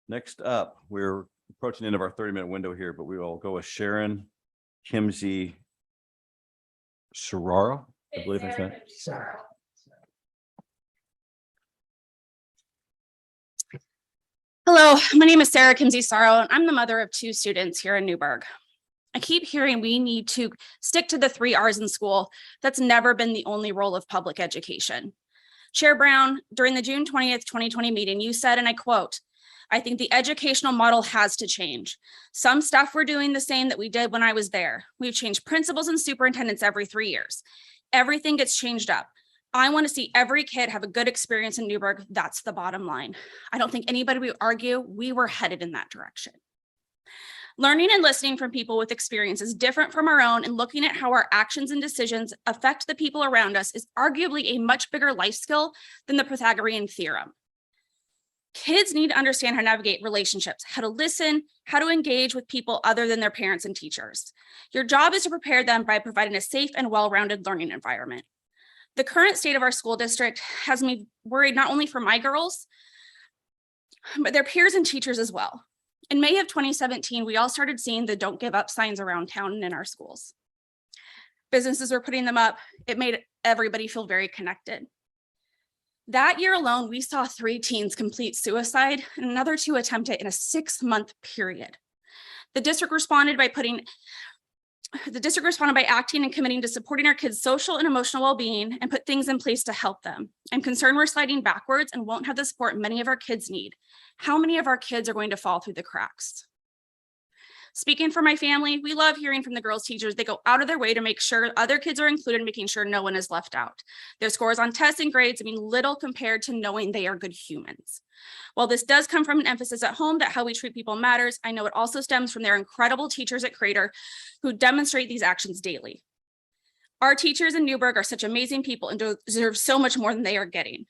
Next up, we're approaching the end of our 30-minute window here, but we will go with Sharon Kimsey Serraro, I believe that's it. Hello, my name is Sarah Kinsey Sorrow, and I'm the mother of 2 students here in Newburgh. I keep hearing we need to stick to the 3 R's in school. That's never been the only role of public education. Chair Brown, during the June 20th, 2020 meeting, you said, and I quote, "I think the educational model has to change. Some stuff we're doing the same that we did when I was there. We've changed principals and superintendents every 3 years. Everything gets changed up. I want to see every kid have a good experience in Newburgh. That's the bottom line. I don't think anybody would argue we were headed in that direction. Learning and listening from people with experiences different from our own and looking at how our actions and decisions affect the people around us is arguably a much bigger life skill than the Pythagorean theorem. Kids need to understand how to navigate relationships, how to listen, how to engage with people other than their parents and teachers. Your job is to prepare them by providing a safe and well-rounded learning environment. The current state of our school district has me worried not only for my girls, but their peers and teachers as well. In May of 2017, we all started seeing the "Don't Give Up" signs around town and in our schools. Businesses were putting them up. It made everybody feel very connected. That year alone, we saw 3 teens complete suicide and another 2 attempt it in a 6-month period. The district responded by acting and committing to supporting our kids' social and emotional well-being and put things in place to help them. I'm concerned we're sliding backwards and won't have the support many of our kids need. How many of our kids are going to fall through the cracks? Speaking for my family, we love hearing from the girls' teachers. They go out of their way to make sure other kids are included, making sure no one is left out. Their scores on tests and grades mean little compared to knowing they are good humans. While this does come from an emphasis at home that how we treat people matters, I know it also stems from their incredible teachers at Crater who demonstrate these actions daily. Our teachers in Newburgh are such amazing people and deserve so much more than they are getting.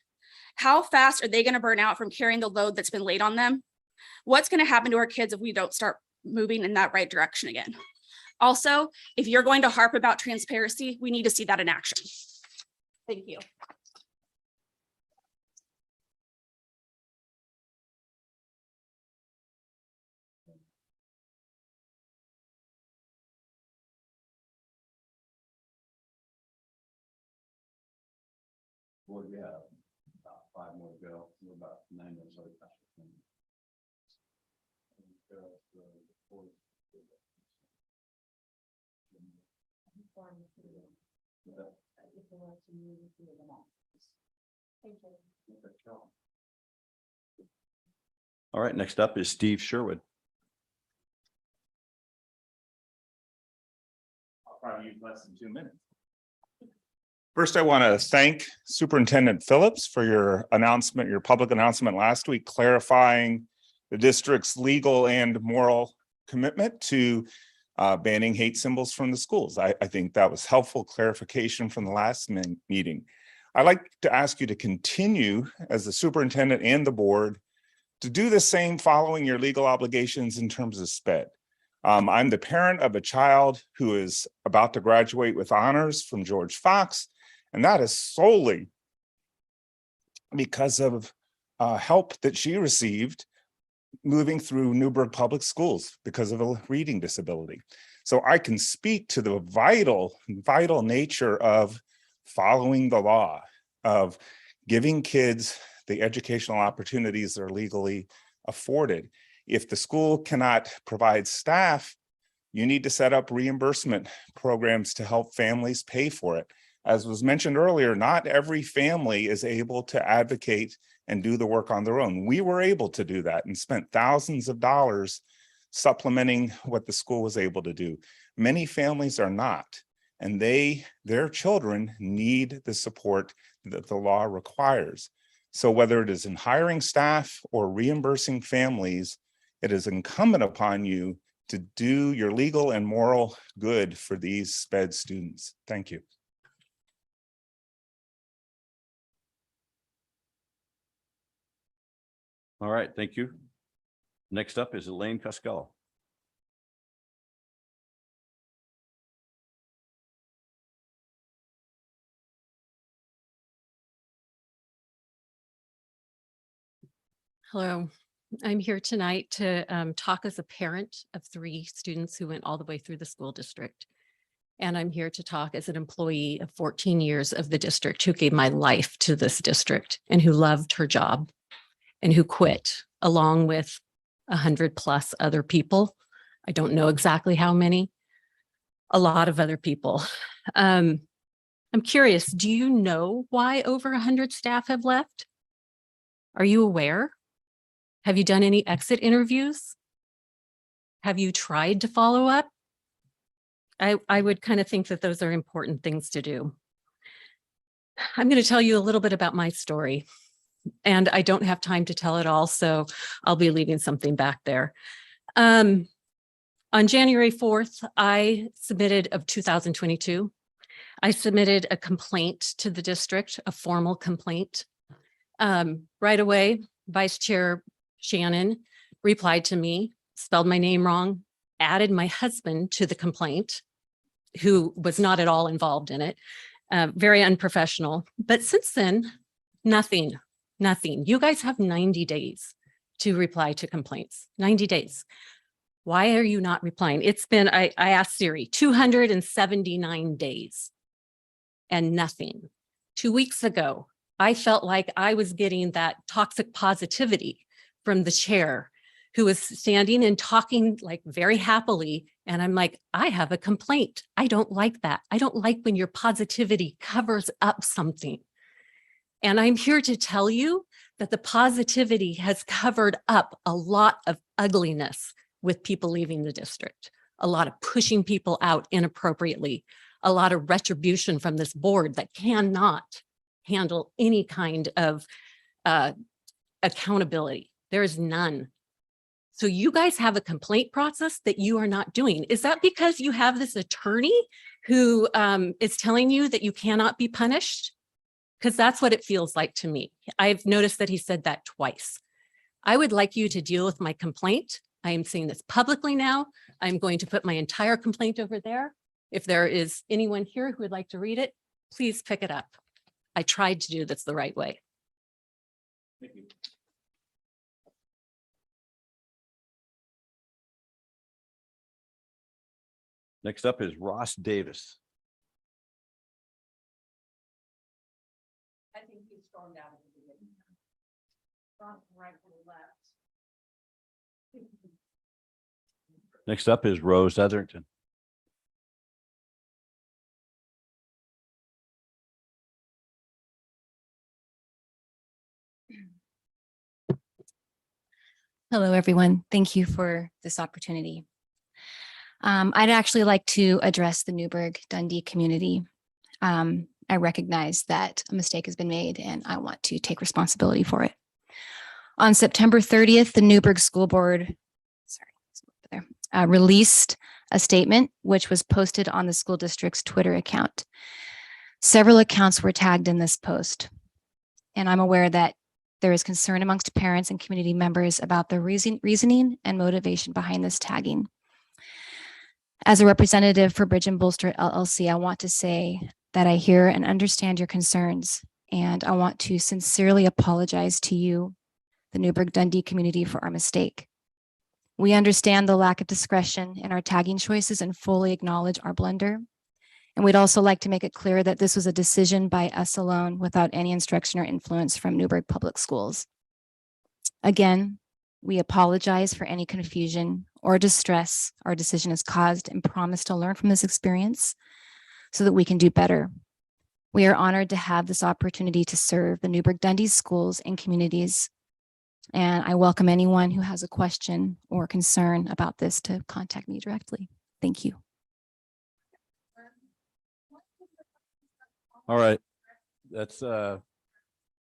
How fast are they going to burn out from carrying the load that's been laid on them? What's going to happen to our kids if we don't start moving in that right direction again? Also, if you're going to harp about transparency, we need to see that in action. Thank you. Well, yeah, about 5 more to go. We're about 9 minutes over. All right, next up is Steve Sherwood. I'll probably use less than 2 minutes. First, I want to thank Superintendent Phillips for your announcement, your public announcement last week, clarifying the district's legal and moral commitment to banning hate symbols from the schools. I think that was helpful clarification from the last meeting. I'd like to ask you to continue as the superintendent and the board to do the same following your legal obligations in terms of SPED. I'm the parent of a child who is about to graduate with honors from George Fox, and that is solely because of help that she received moving through Newburgh Public Schools because of a reading disability. So I can speak to the vital nature of following the law, of giving kids the educational opportunities that are legally afforded. If the school cannot provide staff, you need to set up reimbursement programs to help families pay for it. As was mentioned earlier, not every family is able to advocate and do the work on their own. We were able to do that and spent thousands of dollars supplementing what the school was able to do. Many families are not, and their children need the support that the law requires. So whether it is in hiring staff or reimbursing families, it is incumbent upon you to do your legal and moral good for these SPED students. Thank you. All right, thank you. Next up is Elaine Costello. Hello, I'm here tonight to talk as a parent of 3 students who went all the way through the school district. And I'm here to talk as an employee of 14 years of the district who gave my life to this district and who loved her job and who quit along with 100+ other people. I don't know exactly how many, a lot of other people. I'm curious, do you know why over 100 staff have left? Are you aware? Have you done any exit interviews? Have you tried to follow up? I would kind of think that those are important things to do. I'm going to tell you a little bit about my story, and I don't have time to tell it all, so I'll be leaving something back there. On January 4th, of 2022, I submitted a complaint to the district, a formal complaint. Right away, Vice Chair Shannon replied to me, spelled my name wrong, added my husband to the complaint, who was not at all involved in it. Very unprofessional. But since then, nothing. You guys have 90 days to reply to complaints, 90 days. Why are you not replying? It's been, I asked Siri, 279 days and nothing. 2 weeks ago, I felt like I was getting that toxic positivity from the chair who was standing and talking like very happily. And I'm like, I have a complaint. I don't like that. I don't like when your positivity covers up something. And I'm here to tell you that the positivity has covered up a lot of ugliness with people leaving the district, a lot of pushing people out inappropriately, a lot of retribution from this board that cannot handle any kind of accountability. There is none. So you guys have a complaint process that you are not doing. Is that because you have this attorney who is telling you that you cannot be punished? Because that's what it feels like to me. I've noticed that he said that twice. I would like you to deal with my complaint. I am saying this publicly now. I'm going to put my entire complaint over there. If there is anyone here who would like to read it, please pick it up. I tried to do this the right way. Thank you. Next up is Ross Davis. I think he stormed out of the meeting. From right to left. Next up is Rose Etherington. Hello, everyone. Thank you for this opportunity. I'd actually like to address the Newburgh Dundee community. I recognize that a mistake has been made and I want to take responsibility for it. On September 30th, the Newburgh School Board released a statement which was posted on the school district's Twitter account. Several accounts were tagged in this post, and I'm aware that there is concern amongst parents and community members about the reasoning and motivation behind this tagging. As a representative for Bridge and Bolster LLC, I want to say that I hear and understand your concerns, and I want to sincerely apologize to you, the Newburgh Dundee community, for our mistake. We understand the lack of discretion in our tagging choices and fully acknowledge our blunder. And we'd also like to make it clear that this was a decision by us alone without any instruction or influence from Newburgh Public Schools. Again, we apologize for any confusion or distress our decision has caused and promise to learn from this experience so that we can do better. We are honored to have this opportunity to serve the Newburgh Dundee schools and communities. And I welcome anyone who has a question or concern about this to contact me directly. Thank you. All right. That's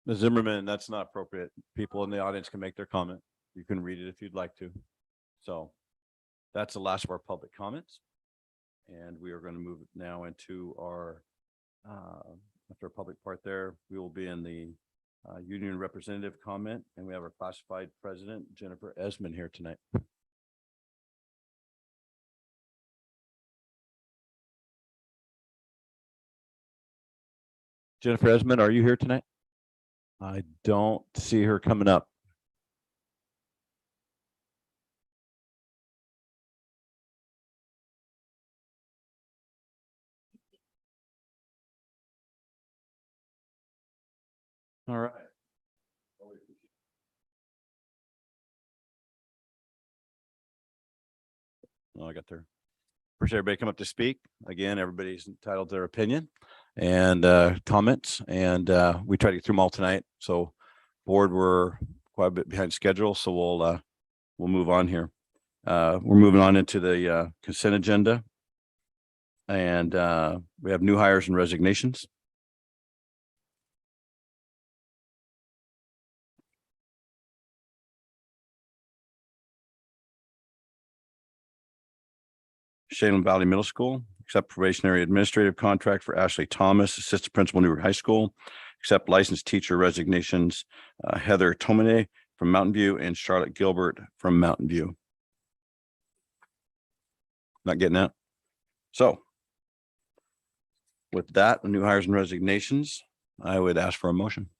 Ms. Zimmerman, that's not appropriate. People in the audience can make their comment. You can read it if you'd like to. So that's the last of our public comments. And we are going to move now into our, after our public part there, we will be in the union representative comment, and we have our classified president, Jennifer Esmond, here tonight. Jennifer Esmond, are you here tonight? I don't see her coming up. All right. Oh, I got there. Appreciate everybody come up to speak. Again, everybody's entitled to their opinion and comments, and we try to get through them all tonight. So board, we're quite a bit behind schedule, so we'll move on here. We're moving on into the consent agenda. And we have new hires and resignations. Shadeland Valley Middle School, accept probationary administrative contract for Ashley Thomas, Assistant Principal, Newburgh High School. Accept licensed teacher resignations, Heather Tomine from Mountain View and Charlotte Gilbert from Mountain View. Not getting that. So with that, new hires and resignations, I would ask for a motion.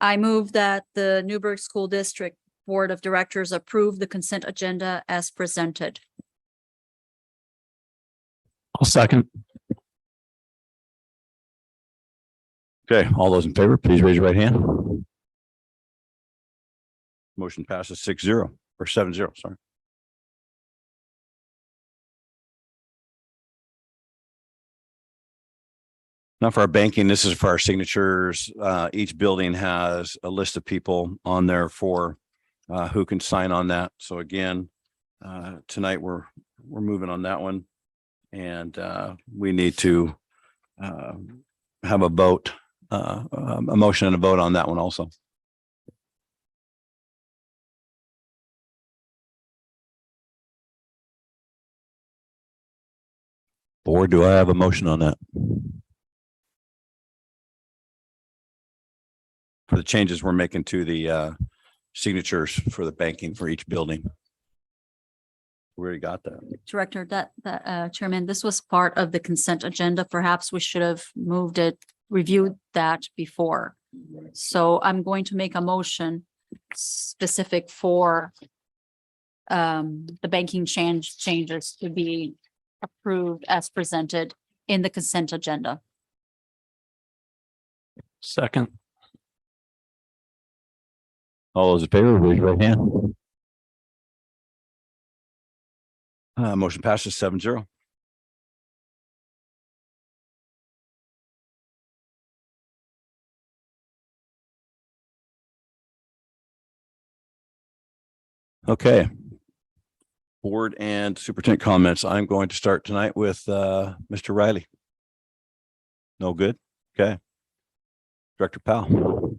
I move that the Newburgh School District Board of Directors approve the consent agenda as presented. I'll second. Okay, all those in favor, please raise your right hand. Motion passes 6-0 or 7-0, sorry. Now for our banking, this is for our signatures. Each building has a list of people on there for who can sign on that. So again, tonight we're moving on that one. And we need to have a vote, a motion and a vote on that one also. Board, do I have a motion on that? For the changes we're making to the signatures for the banking for each building. We already got that. Director, Chairman, this was part of the consent agenda. Perhaps we should have reviewed that before. So I'm going to make a motion specific for the banking changes to be approved as presented in the consent agenda. Second. All those in favor, raise your right hand. Motion passes 7-0. Okay. Board and superintendent comments. I'm going to start tonight with Mr. Riley. No good? Okay. Director Powell.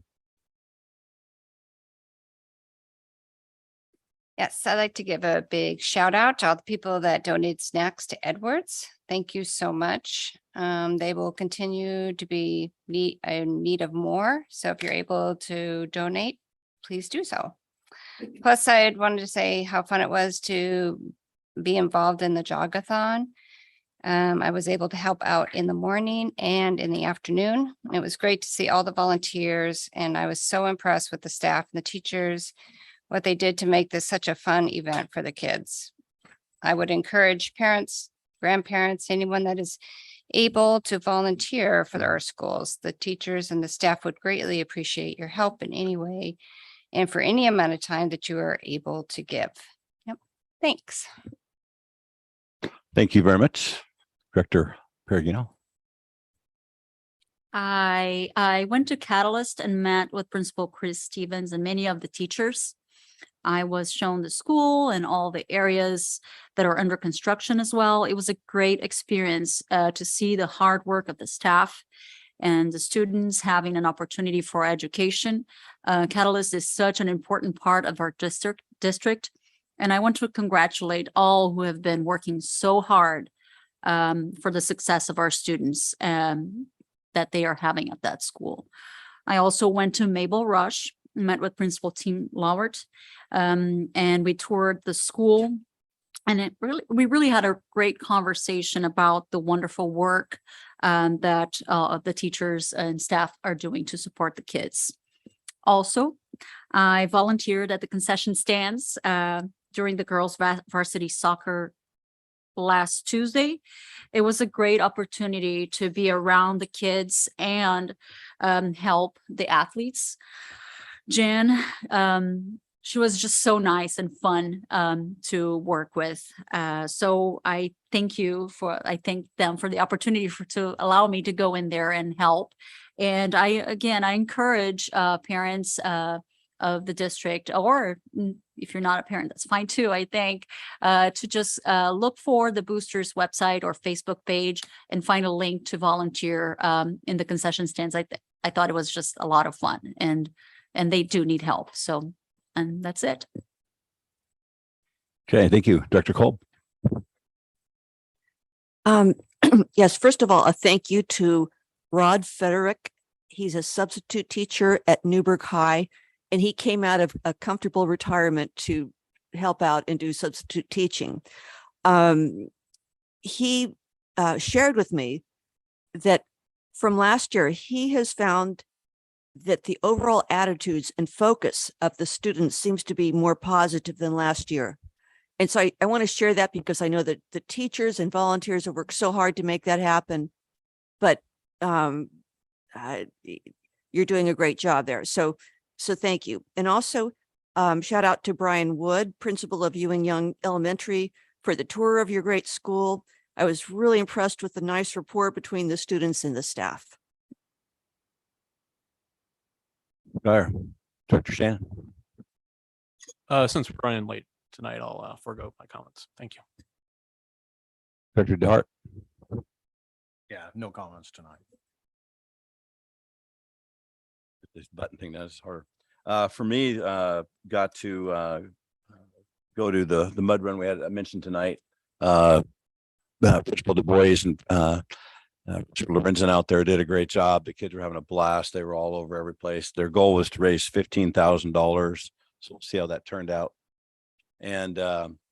Yes, I'd like to give a big shout out to all the people that donate snacks to Edwards. Thank you so much. They will continue to be in need of more. So if you're able to donate, please do so. Plus, I'd wanted to say how fun it was to be involved in the jogathon. I was able to help out in the morning and in the afternoon. It was great to see all the volunteers, and I was so impressed with the staff and the teachers, what they did to make this such a fun event for the kids. I would encourage parents, grandparents, anyone that is able to volunteer for our schools. The teachers and the staff would greatly appreciate your help in any way and for any amount of time that you are able to give. Yep. Thanks. Thank you very much, Director Perugino. I went to Catalyst and met with Principal Chris Stevens and many of the teachers. I was shown the school and all the areas that are under construction as well. It was a great experience to see the hard work of the staff and the students having an opportunity for education. Catalyst is such an important part of our district. And I want to congratulate all who have been working so hard for the success of our students that they are having at that school. I also went to Mabel Rush, met with Principal Tim Lawert, and we toured the school. And we really had a great conversation about the wonderful work that the teachers and staff are doing to support the kids. Also, I volunteered at the concession stands during the girls varsity soccer last Tuesday. It was a great opportunity to be around the kids and help the athletes. Jan, she was just so nice and fun to work with. So I thank them for the opportunity to allow me to go in there and help. And I encourage parents of the district, or if you're not a parent, that's fine too, I think, to just look for the Boosters website or Facebook page and find a link to volunteer in the concession stands. I thought it was just a lot of fun, and they do need help. So, and that's it. Okay, thank you. Dr. Kolb. Yes, first of all, a thank you to Rod Federick. He's a substitute teacher at Newburgh High, and he came out of a comfortable retirement to help out and do substitute teaching. He shared with me that from last year, he has found that the overall attitudes and focus of the students seems to be more positive than last year. And so I want to share that because I know that the teachers and volunteers have worked so hard to make that happen, but you're doing a great job there. So thank you. And also shout out to Brian Wood, principal of Ewing Young Elementary, for the tour of your great school. I was really impressed with the nice rapport between the students and the staff. Dr. Shannon. Since we're running late tonight, I'll forego my comments. Thank you. Dr. DeHart. Yeah, no comments tonight. This button thing, that's harder. For me, got to go to the mud run we had mentioned tonight. Principal Du Bois and Principal Lorenzen out there did a great job. The kids were having a blast. They were all over every place. Their goal was to raise $15,000. So we'll see how that turned out. And there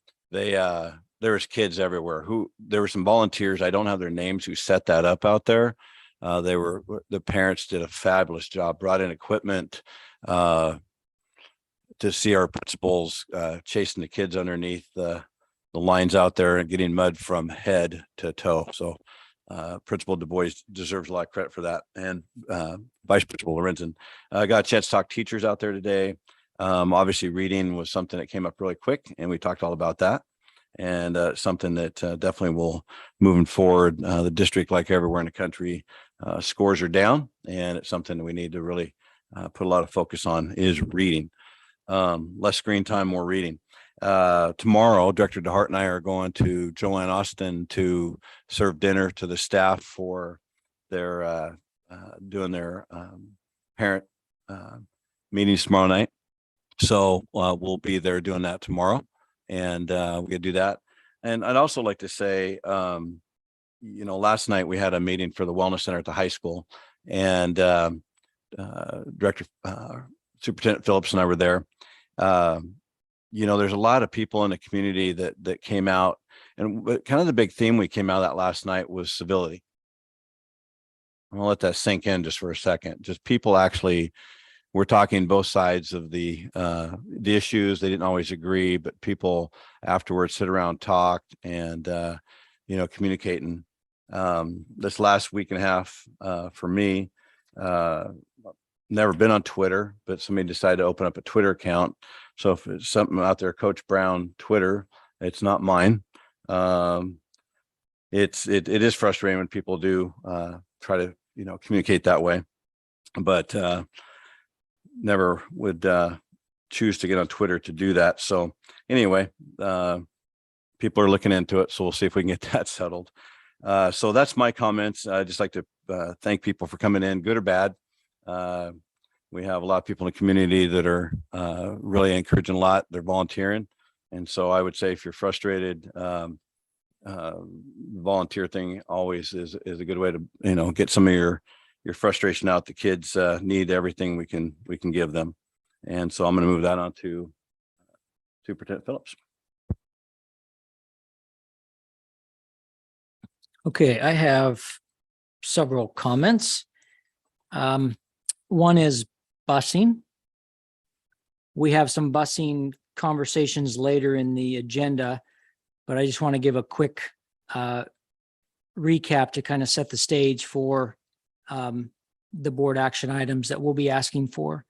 was kids everywhere. There were some volunteers, I don't have their names, who set that up out there. The parents did a fabulous job, brought in equipment to see our principals chasing the kids underneath the lines out there and getting mud from head to toe. So Principal Du Bois deserves a lot of credit for that. And Vice Principal Lorenzen. I got a chance to talk to teachers out there today. Obviously reading was something that came up really quick, and we talked all about that. And something that definitely will, moving forward, the district, like everywhere in the country, scores are down, and it's something that we need to really put a lot of focus on is reading. Less screen time, more reading. Tomorrow, Director DeHart and I are going to Joanne Austin to serve dinner to the staff for their doing their parent meetings tomorrow night. So we'll be there doing that tomorrow, and we could do that. And I'd also like to say, last night we had a meeting for the Wellness Center at the high school, and Director Superintendent Phillips and I were there. There's a lot of people in the community that came out, and kind of the big theme we came out of that last night was civility. I'm gonna let that sink in just for a second. Just people actually, we're talking both sides of the issues. They didn't always agree, but people afterwards sit around, talked, and communicating. This last week and a half for me, never been on Twitter, but somebody decided to open up a Twitter account. So if it's something out there, Coach Brown Twitter, it's not mine. It is frustrating when people do try to communicate that way, but never would choose to get on Twitter to do that. So anyway, people are looking into it, so we'll see if we can get that settled. So that's my comments. I'd just like to thank people for coming in, good or bad. We have a lot of people in the community that are really encouraging a lot. They're volunteering. And so I would say if you're frustrated, volunteer thing always is a good way to, get some of your frustration out. The kids need everything we can give them. And so I'm going to move that on to Superintendent Phillips. Okay, I have several comments. One is busing. We have some busing conversations later in the agenda. But I just want to give a quick recap to kind of set the stage for the board action items that we'll be asking for.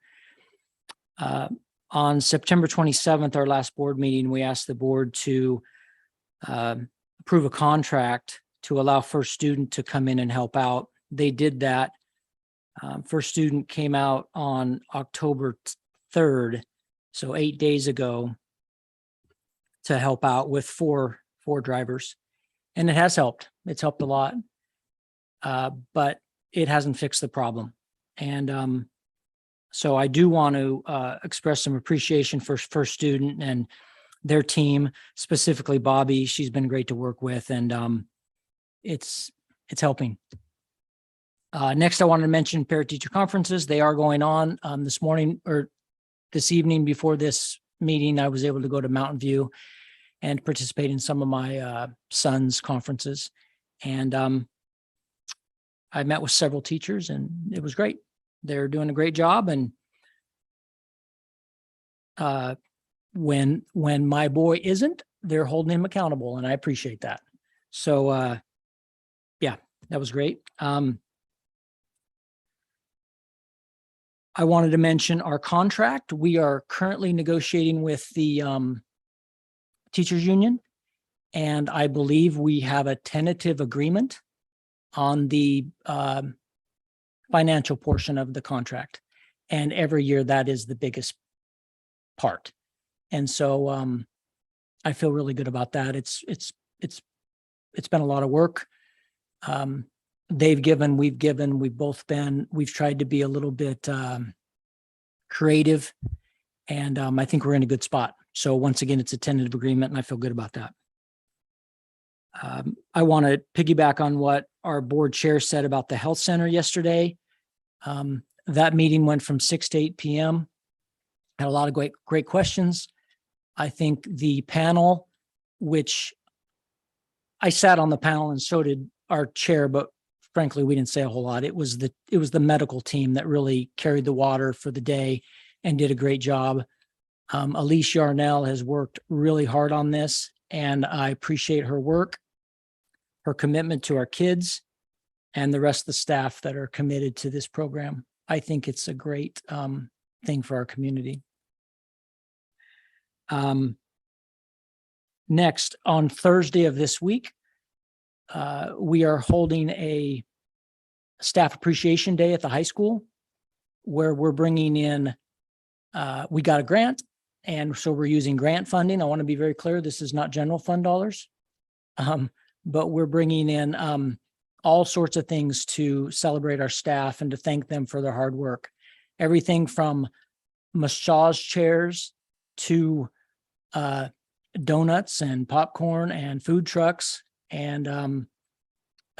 On September 27th, our last board meeting, we asked the board to approve a contract to allow First Student to come in and help out. They did that. First Student came out on October 3rd, so 8 days ago, to help out with four drivers. And it has helped. It's helped a lot. But it hasn't fixed the problem. And so I do want to express some appreciation for First Student and their team, specifically Bobby. She's been great to work with, and it's helping. Next, I wanted to mention parent-teacher conferences. They are going on this morning or this evening. Before this meeting, I was able to go to Mountain View and participate in some of my son's conferences. And I met with several teachers, and it was great. They're doing a great job. And when my boy isn't, they're holding him accountable, and I appreciate that. So yeah, that was great. I wanted to mention our contract. We are currently negotiating with the teachers union, and I believe we have a tentative agreement on the financial portion of the contract. And every year that is the biggest part. And so I feel really good about that. It's been a lot of work. They've given, we've given, we've tried to be a little bit creative, and I think we're in a good spot. So once again, it's a tentative agreement, and I feel good about that. I want to piggyback on what our board chair said about the health center yesterday. That meeting went from 6 to 8 p.m. Had a lot of great questions. I think the panel, which I sat on the panel and so did our chair, but frankly, we didn't say a whole lot. It was the medical team that really carried the water for the day and did a great job. Elise Yarnell has worked really hard on this, and I appreciate her work, her commitment to our kids, and the rest of the staff that are committed to this program. I think it's a great thing for our community. Next, on Thursday of this week, we are holding a staff appreciation day at the high school, where we're bringing in, we got a grant, and so we're using grant funding. I want to be very clear, this is not general fund dollars, but we're bringing in all sorts of things to celebrate our staff and to thank them for their hard work. Everything from massage chairs to donuts and popcorn and food trucks and a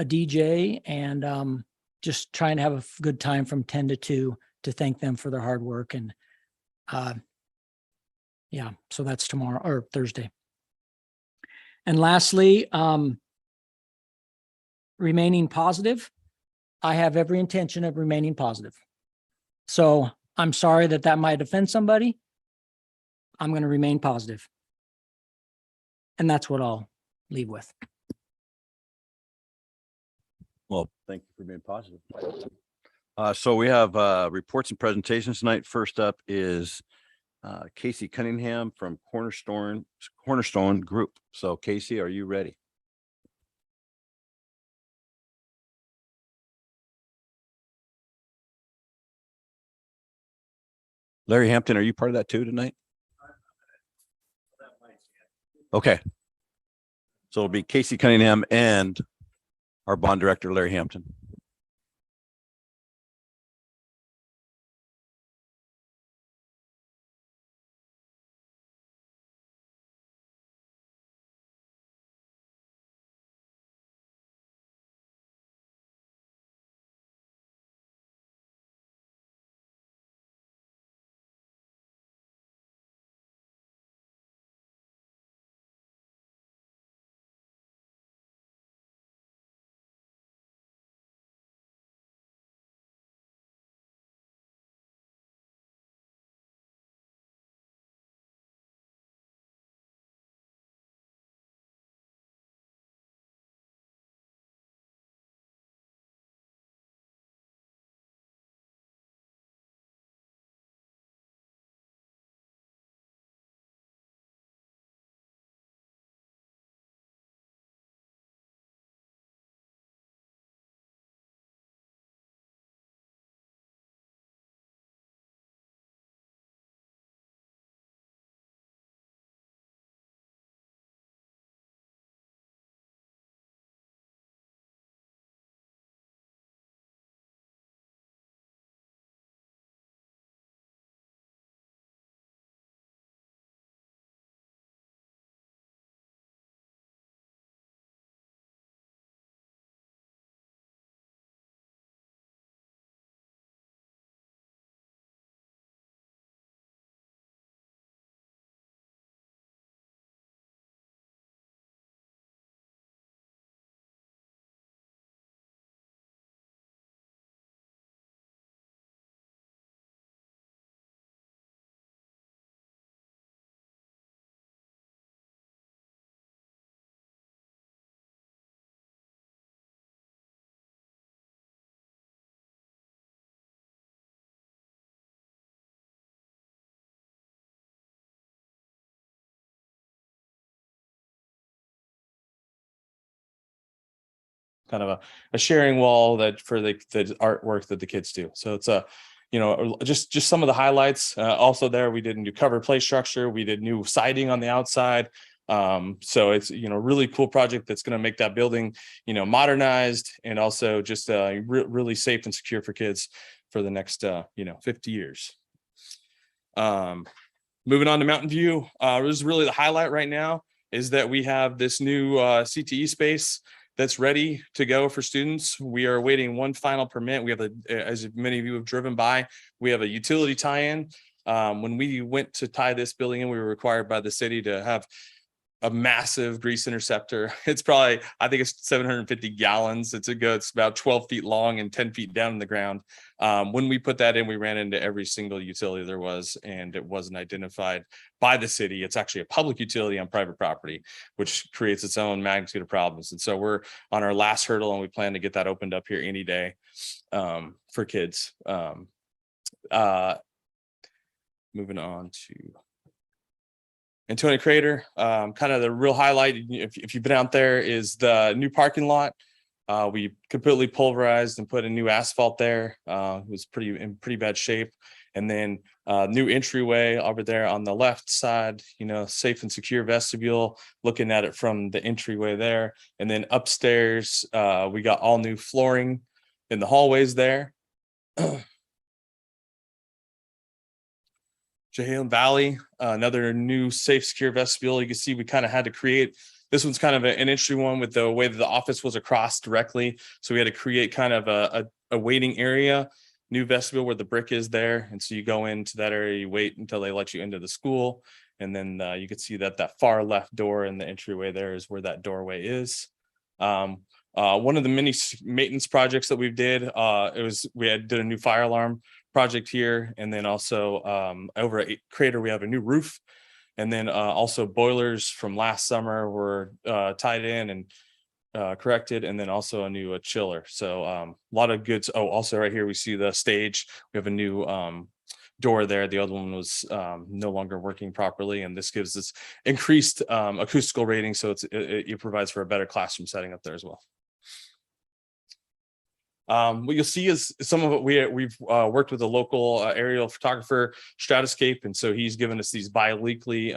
DJ, and just trying to have a good time from 10 to 2 to thank them for their hard work. And yeah, so that's tomorrow or Thursday. And lastly, remaining positive. I have every intention of remaining positive. So I'm sorry that might offend somebody. I'm going to remain positive. And that's what I'll leave with. Well, thank you for being positive. So we have reports and presentations tonight. First up is Casey Cunningham from Cornerstone Group. So Casey, are you ready? Larry Hampton, are you part of that too tonight? Okay. So it'll be Casey Cunningham and our bond director, Larry Hampton. kind of a sharing wall that for the artwork that the kids do. So it's just some of the highlights. Also there, we did a new cover play structure. We did new siding on the outside. So it's, really cool project that's going to make that building, modernized and also just really safe and secure for kids for the next, 50 years. Moving on to Mountain View, this is really the highlight right now is that we have this new CTE space that's ready to go for students. We are awaiting one final permit. We have as many of you have driven by, we have a utility tie-in. When we went to tie this building in, we were required by the city to have a massive grease interceptor. It's probably, I think it's 750 gallons. It's about 12 feet long and 10 feet down in the ground. When we put that in, we ran into every single utility there was, and it wasn't identified by the city. It's actually a public utility on private property, which creates its own magnitude of problems. And so we're on our last hurdle, and we plan to get that opened up here any day for kids. Moving on to Antonio Crater, kind of the real highlight, if you've been out there, is the new parking lot. We completely pulverized and put a new asphalt there. It was in pretty bad shape. And then new entryway over there on the left side, safe and secure vestibule, looking at it from the entryway there. And then upstairs, we got all new flooring in the hallways there. Jehalam Valley, another new safe, secure vestibule. You can see we kind of had to create, this one's kind of an interesting one with the way that the office was across directly. So we had to create kind of a waiting area, new vestibule where the brick is there. And so you go into that area, you wait until they let you into the school. And then you can see that far left door in the entryway there is where that doorway is. One of the many maintenance projects that we did, we did a new fire alarm project here, and then also over at Crater we have a new roof, and then also boilers from last summer were tied in and corrected, and then also a new chiller. So a lot of goods. Oh, also right here we see the stage. We have a new door there. The other one was no longer working properly, and this gives us increased acoustical rating, so it provides for a better classroom setting up there as well. What you'll see is some of it we've worked with a local aerial photographer, Stratoscape, and so he's given us these bi-weekly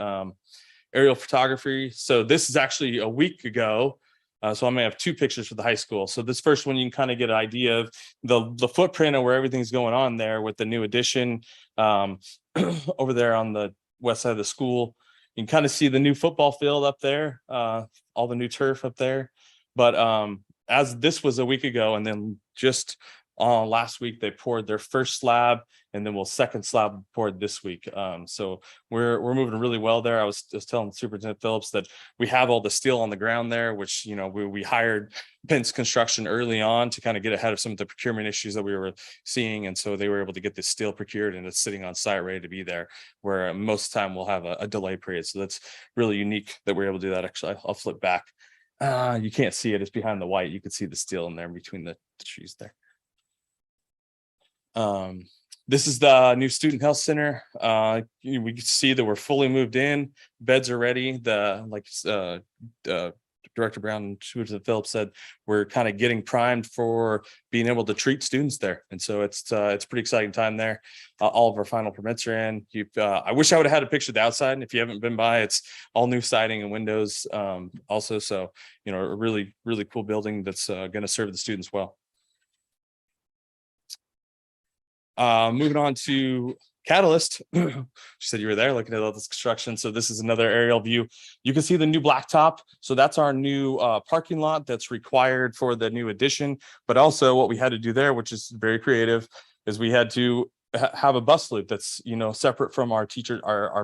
aerial photography. So this is actually a week ago. So I'm gonna have two pictures for the high school. So this first one, you can kind of get an idea of the footprint of where everything's going on there with the new addition over there on the west side of the school. You can kind of see the new football field up there, all the new turf up there. But as this was a week ago, and then just last week they poured their first slab, and then second slab poured this week. So we're moving really well there. I was just telling Superintendent Phillips that we have all the steel on the ground there, which we hired Pence Construction early on to kind of get ahead of some of the procurement issues that we were seeing, and so they were able to get this steel procured, and it's sitting on site ready to be there. Where most of the time we'll have a delay period, so that's really unique that we're able to do that. Actually, I'll flip back. You can't see it, it's behind the white. You can see the steel in there between the trees there. This is the new student health center. We can see that we're fully moved in, beds are ready. Director Brown and Superintendent Phillips said, we're kind of getting primed for being able to treat students there. And so it's a pretty exciting time there. All of our final permits are in. I wish I would have had a picture of the outside. And if you haven't been by, it's all new siding and windows also. So, a really, really cool building that's going to serve the students well. Moving on to Catalyst. She said you were there looking at all this construction. So this is another aerial view. You can see the new blacktop. So that's our new parking lot that's required for the new addition. But also what we had to do there, which is very creative, is we had to have a bus loop that's separate from our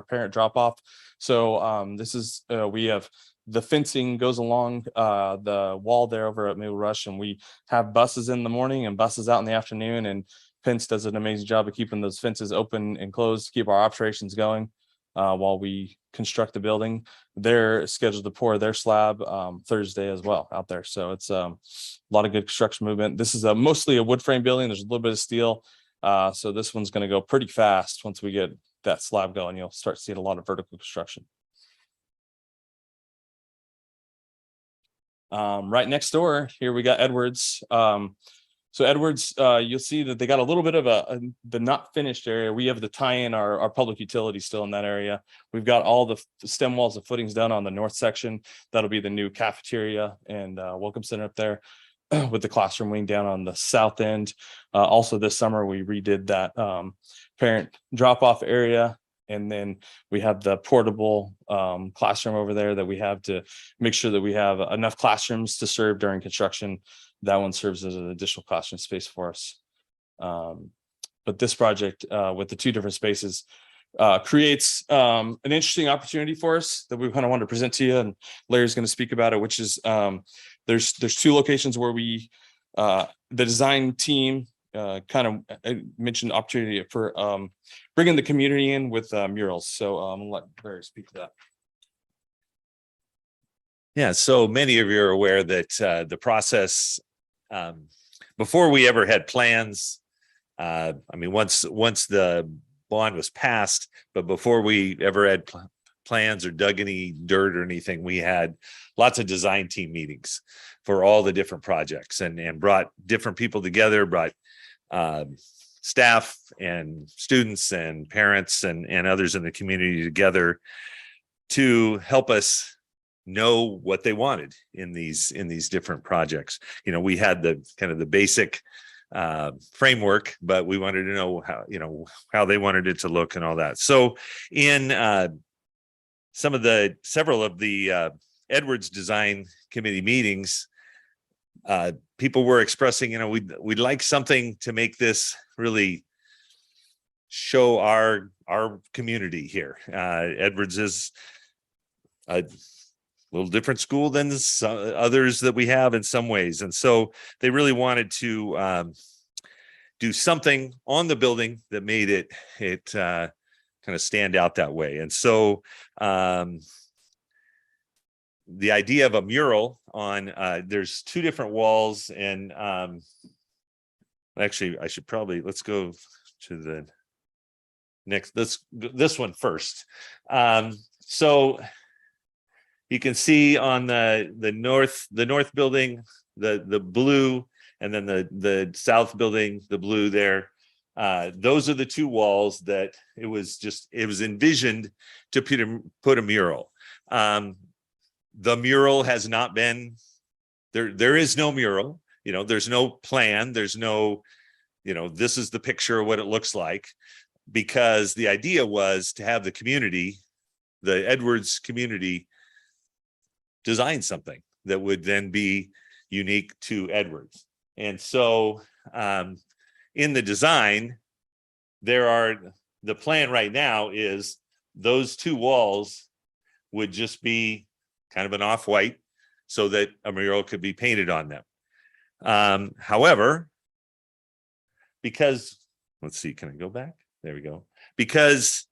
parent drop off. So this is we have the fencing goes along the wall there over at Middle Rush, and we have buses in the morning and buses out in the afternoon, and Pence does an amazing job of keeping those fences open and closed to keep our operations going while we construct the building. They're scheduled to pour their slab Thursday as well out there. So it's a lot of good construction movement. This is mostly a wood frame building. There's a little bit of steel. So this one's going to go pretty fast. Once we get that slab going, you'll start seeing a lot of vertical construction. Right next door, here we got Edwards. So Edwards, you'll see that they got a little bit of the not finished area. We have the tie-in our public utility still in that area. We've got all the stem walls and footings done on the north section. That'll be the new cafeteria and welcome center up there with the classroom wing down on the south end. Also this summer, we redid that parent drop-off area. And then we have the portable classroom over there that we have to make sure that we have enough classrooms to serve during construction. That one serves as an additional classroom space for us. But this project with the two different spaces creates an interesting opportunity for us that we kind of want to present to you. And Larry's going to speak about it, which is there's two locations where we the design team kind of mentioned opportunity for bringing the community in with murals. So I'm gonna let Larry speak to that. Yeah, so many of you are aware that the process before we ever had plans, I mean, once the bond was passed, but before we ever had plans or dug any dirt or anything, we had lots of design team meetings for all the different projects and brought different people together, brought staff and students and parents and others in the community together to help us know what they wanted in these different projects. You know, we had the kind of the basic framework, but we wanted to know how they wanted it to look and all that. So in several of the Edwards Design Committee meetings, people were expressing, we'd like something to make this really show our community here. Edwards is a little different school than others that we have in some ways. And so they really wanted to do something on the building that made it kind of stand out that way. And so the idea of a mural on there's two different walls, and actually I should probably let's go to the next this one first. So you can see on the north building the blue, and then the south building the blue there. Those are the two walls that it was envisioned to put a mural. The mural has not been there is no mural, there's no plan, there's no, this is the picture of what it looks like, because the idea was to have the community, the Edwards community, design something that would then be unique to Edwards. And so in the design, the plan right now is those two walls would just be kind of an off-white so that a mural could be painted on them. However, because, let's see, can I go back? There we go. Because,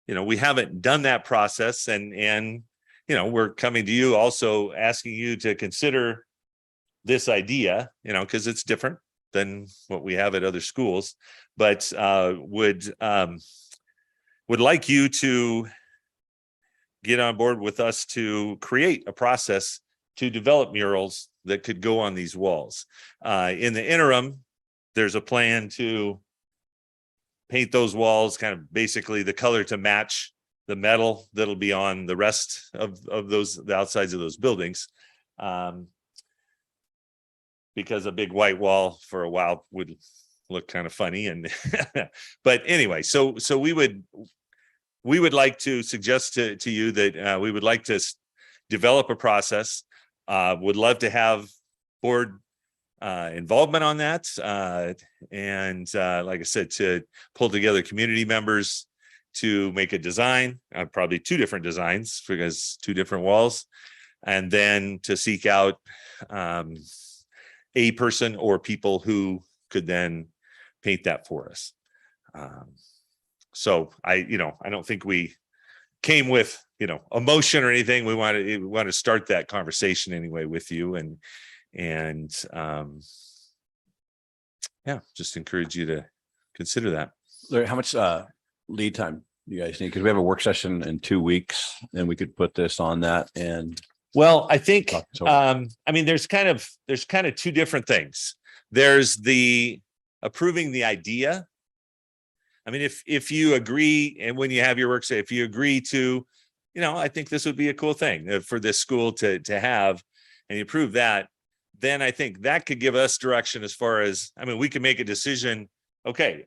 we haven't done that process, and we're coming to you also asking you to consider this idea, because it's different than what we have at other schools, but would like you to get on board with us to create a process to develop murals that could go on these walls. In the interim, there's a plan to paint those walls kind of basically the color to match the metal that'll be on the rest of the outsides of those buildings. Because a big white wall for a while would look kind of funny, and but anyway, so we would like to suggest to you that we would like to develop a process. Would love to have board involvement on that, and like I said, to pull together community members to make a design, probably two different designs because two different walls, and then to seek out a person or people who could then paint that for us. So I don't think we came with, emotion or anything. We want to start that conversation anyway with you, and just encourage you to consider that. Larry, how much lead time do you guys need? Because we have a work session in 2 weeks, and we could put this on that and Well, I think, October. I mean, there's kind of two different things. There's the approving the idea. I mean, if you agree, and when you have your work, say, if you agree to, I think this would be a cool thing for this school to have, and you approve that, then I think that could give us direction as far as, I mean, we can make a decision. Okay,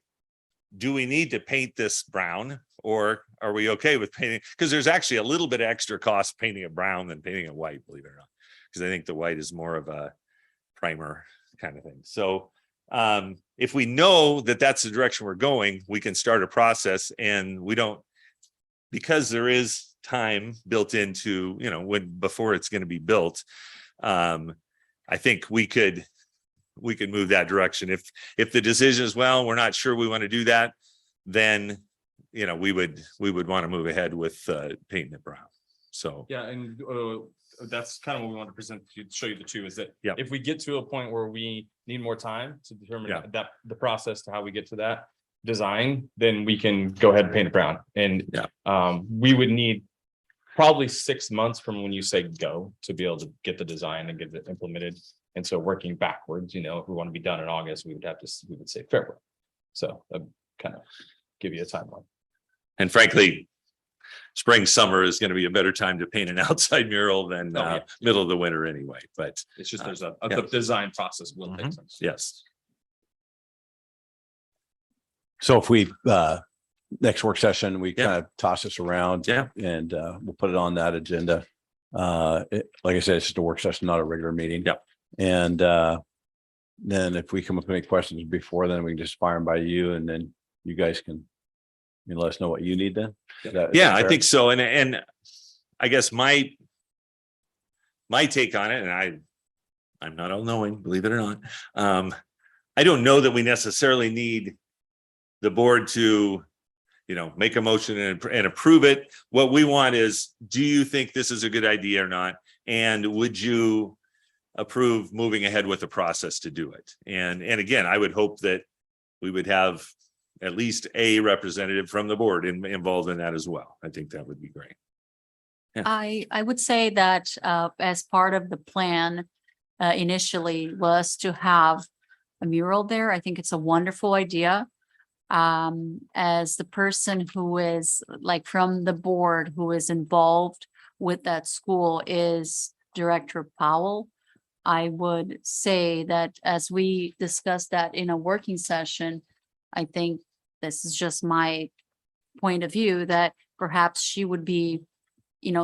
do we need to paint this brown, or are we okay with painting? Because there's actually a little bit of extra cost painting it brown than painting it white, believe it or not. Because I think the white is more of a primer kind of thing. So if we know that that's the direction we're going, we can start a process, and we don't, because there is time built into, before it's going to be built. I think we could move that direction. If the decision is, well, we're not sure we want to do that, then, we would want to move ahead with painting it brown. So. Yeah, and that's kind of what we want to present to show you the two, is that Yeah. if we get to a point where we need more time to determine Yeah. that the process to how we get to that design, then we can go ahead and paint it brown. And we would need probably 6 months from when you say go to be able to get the design and get it implemented. And so working backwards, if we want to be done in August, we would say February. So that kind of give you a timeline. And frankly, spring, summer is going to be a better time to paint an outside mural than middle of the winter anyway. But It's just there's yeah. the design process will take some. Yes. So if we, next work session, we Yeah. kind of toss this around. Yeah. And we'll put it on that agenda. Like I said, it's just a work session, not a regular meeting. Yep. And then if we come up with any questions before, then we can just fire them by you, and then you guys can let us know what you need then. Is that Yeah, I fair? think so. And I guess my take on it, and I'm not all knowing, believe it or not. I don't know that we necessarily need the board to, make a motion and approve it. What we want is, do you think this is a good idea or not? And would you approve moving ahead with the process to do it? And again, I would hope that we would have at least a representative from the board involved in that as well. I think that would be great. I would say that as part of the plan initially was to have a mural there. I think it's a wonderful idea. As the person who is from the board who is involved with that school is Director Powell, I would say that as we discussed that in a working session, I think this is just my point of view, that perhaps she would be,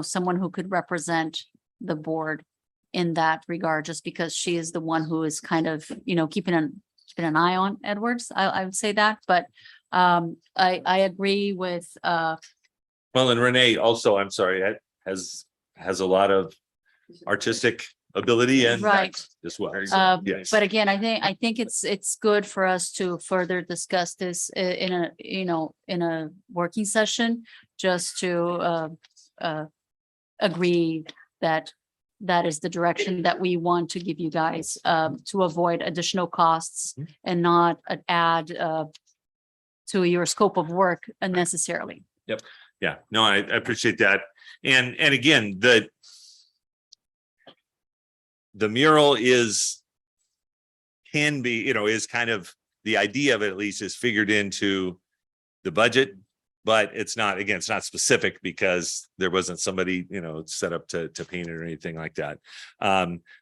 someone who could represent the board in that regard, just because she is the one who is kind of, keeping an eye on Edwards. I would say that, but I agree with Well, and Renee also, I'm sorry, has a lot of artistic ability and Right. as well. Yes. But again, I think it's good for us to further discuss this in a working session, just to agree that that is the direction that we want to give you guys, to avoid additional costs and not add to your scope of work unnecessarily. Yep. Yeah, no, I appreciate that. And again, the mural can be, is kind of, the idea of it at least is figured into the budget, but it's not specific because there wasn't somebody, set up to paint it or anything like that.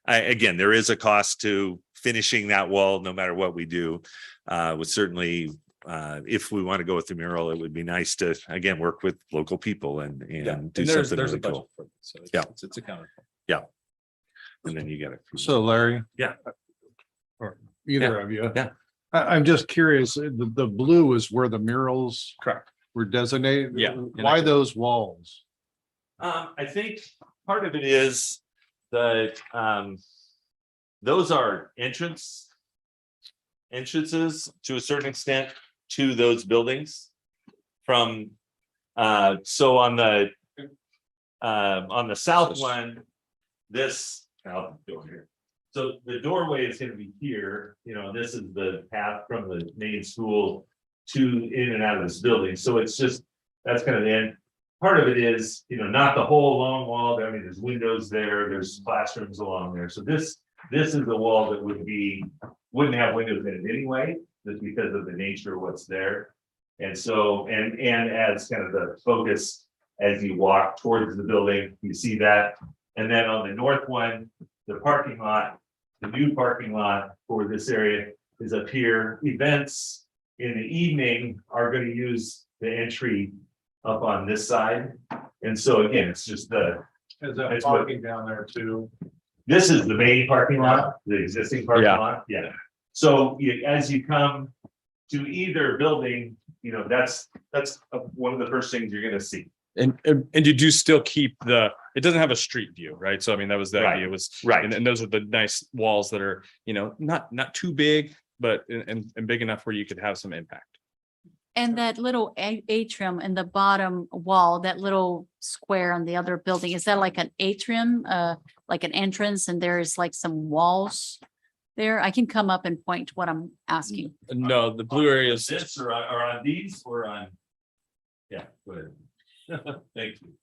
Again, there is a cost to finishing that wall, no matter what we do. Would certainly, if we want to go with the mural, it would be nice to, again, work with local people and do there's something a really budget cool. for it, so Yeah. it's accounted for. Yeah. And then you get it. So Larry, Yeah. or either of you. Yeah. I'm just curious, the blue is where the murals Correct. were designated. Yeah. Why those walls? I think part of it is that those are entrances to a certain extent to those buildings from so on the south one, I'll go here. So the doorway is going to be here, this is the path from the main school to in and out of this building. So it's just, that's kind of the end. part of it is, not the whole long wall. I mean, there's windows there, there's classrooms along there. So this is a wall that wouldn't have windows in it anyway, just because of the nature of what's there. And so, and as kind of the focus as you walk towards the building, you see that. And then on the north one, the parking lot, the new parking lot for this area is up here. Events in the evening are going to use the entry up on this side. And so again, it's just Is that parking down there too? this is the main parking lot, the existing parking lot. Yeah. So as you come to either building, that's one of the first things you're going to see. And you do still keep it doesn't have a street view, right? So I mean, that was the Right. idea was, Right. and those are the nice walls that are, not too big, but and big enough where you could have some impact. And that little atrium in the bottom wall, that little square on the other building, is that like an atrium, like an entrance, and there's like some walls there? I can come up and point to what I'm asking. No, the blue area is This or on these or on. Yeah, go ahead. Thank you.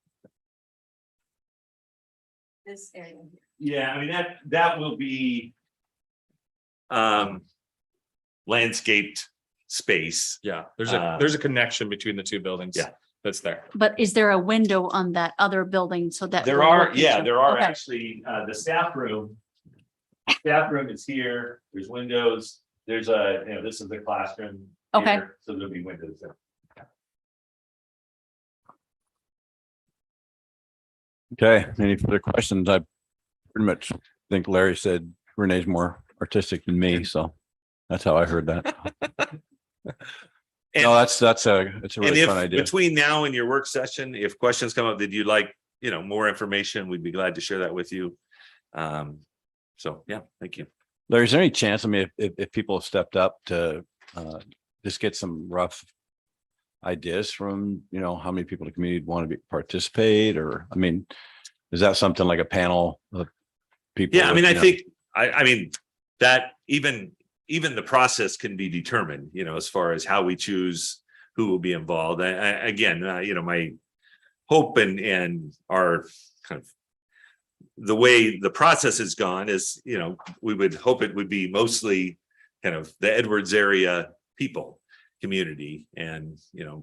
This area. Yeah, I mean, that will be. Landscaped space. Yeah, there's a connection between the two buildings. Yeah. That's there. But is there a window on that other building so that? There we'll are, look yeah, into- there are Okay. actually, the staff room. Staff room is here, there's windows, there's this is the classroom. Okay. here, So there'll be windows there. Okay, any further questions? I pretty much think Larry said Renee's more artistic than me, so that's how I heard that. No, that's a And really fun if idea. between now and your work session, if questions come up that you'd like, more information, we'd be glad to share that with you. So, yeah, thank you. Larry, is there any chance, I mean, if people have stepped up to just get some rough ideas from, how many people in the community want to participate, or, I mean, is that something like a panel of people? Yeah, I mean, with, I you know- think, I mean, that even the process can be determined, as far as how we choose who will be involved. Again, my hope and our kind of the way the process has gone is, we would hope it would be mostly kind of the Edwards area people, community, and,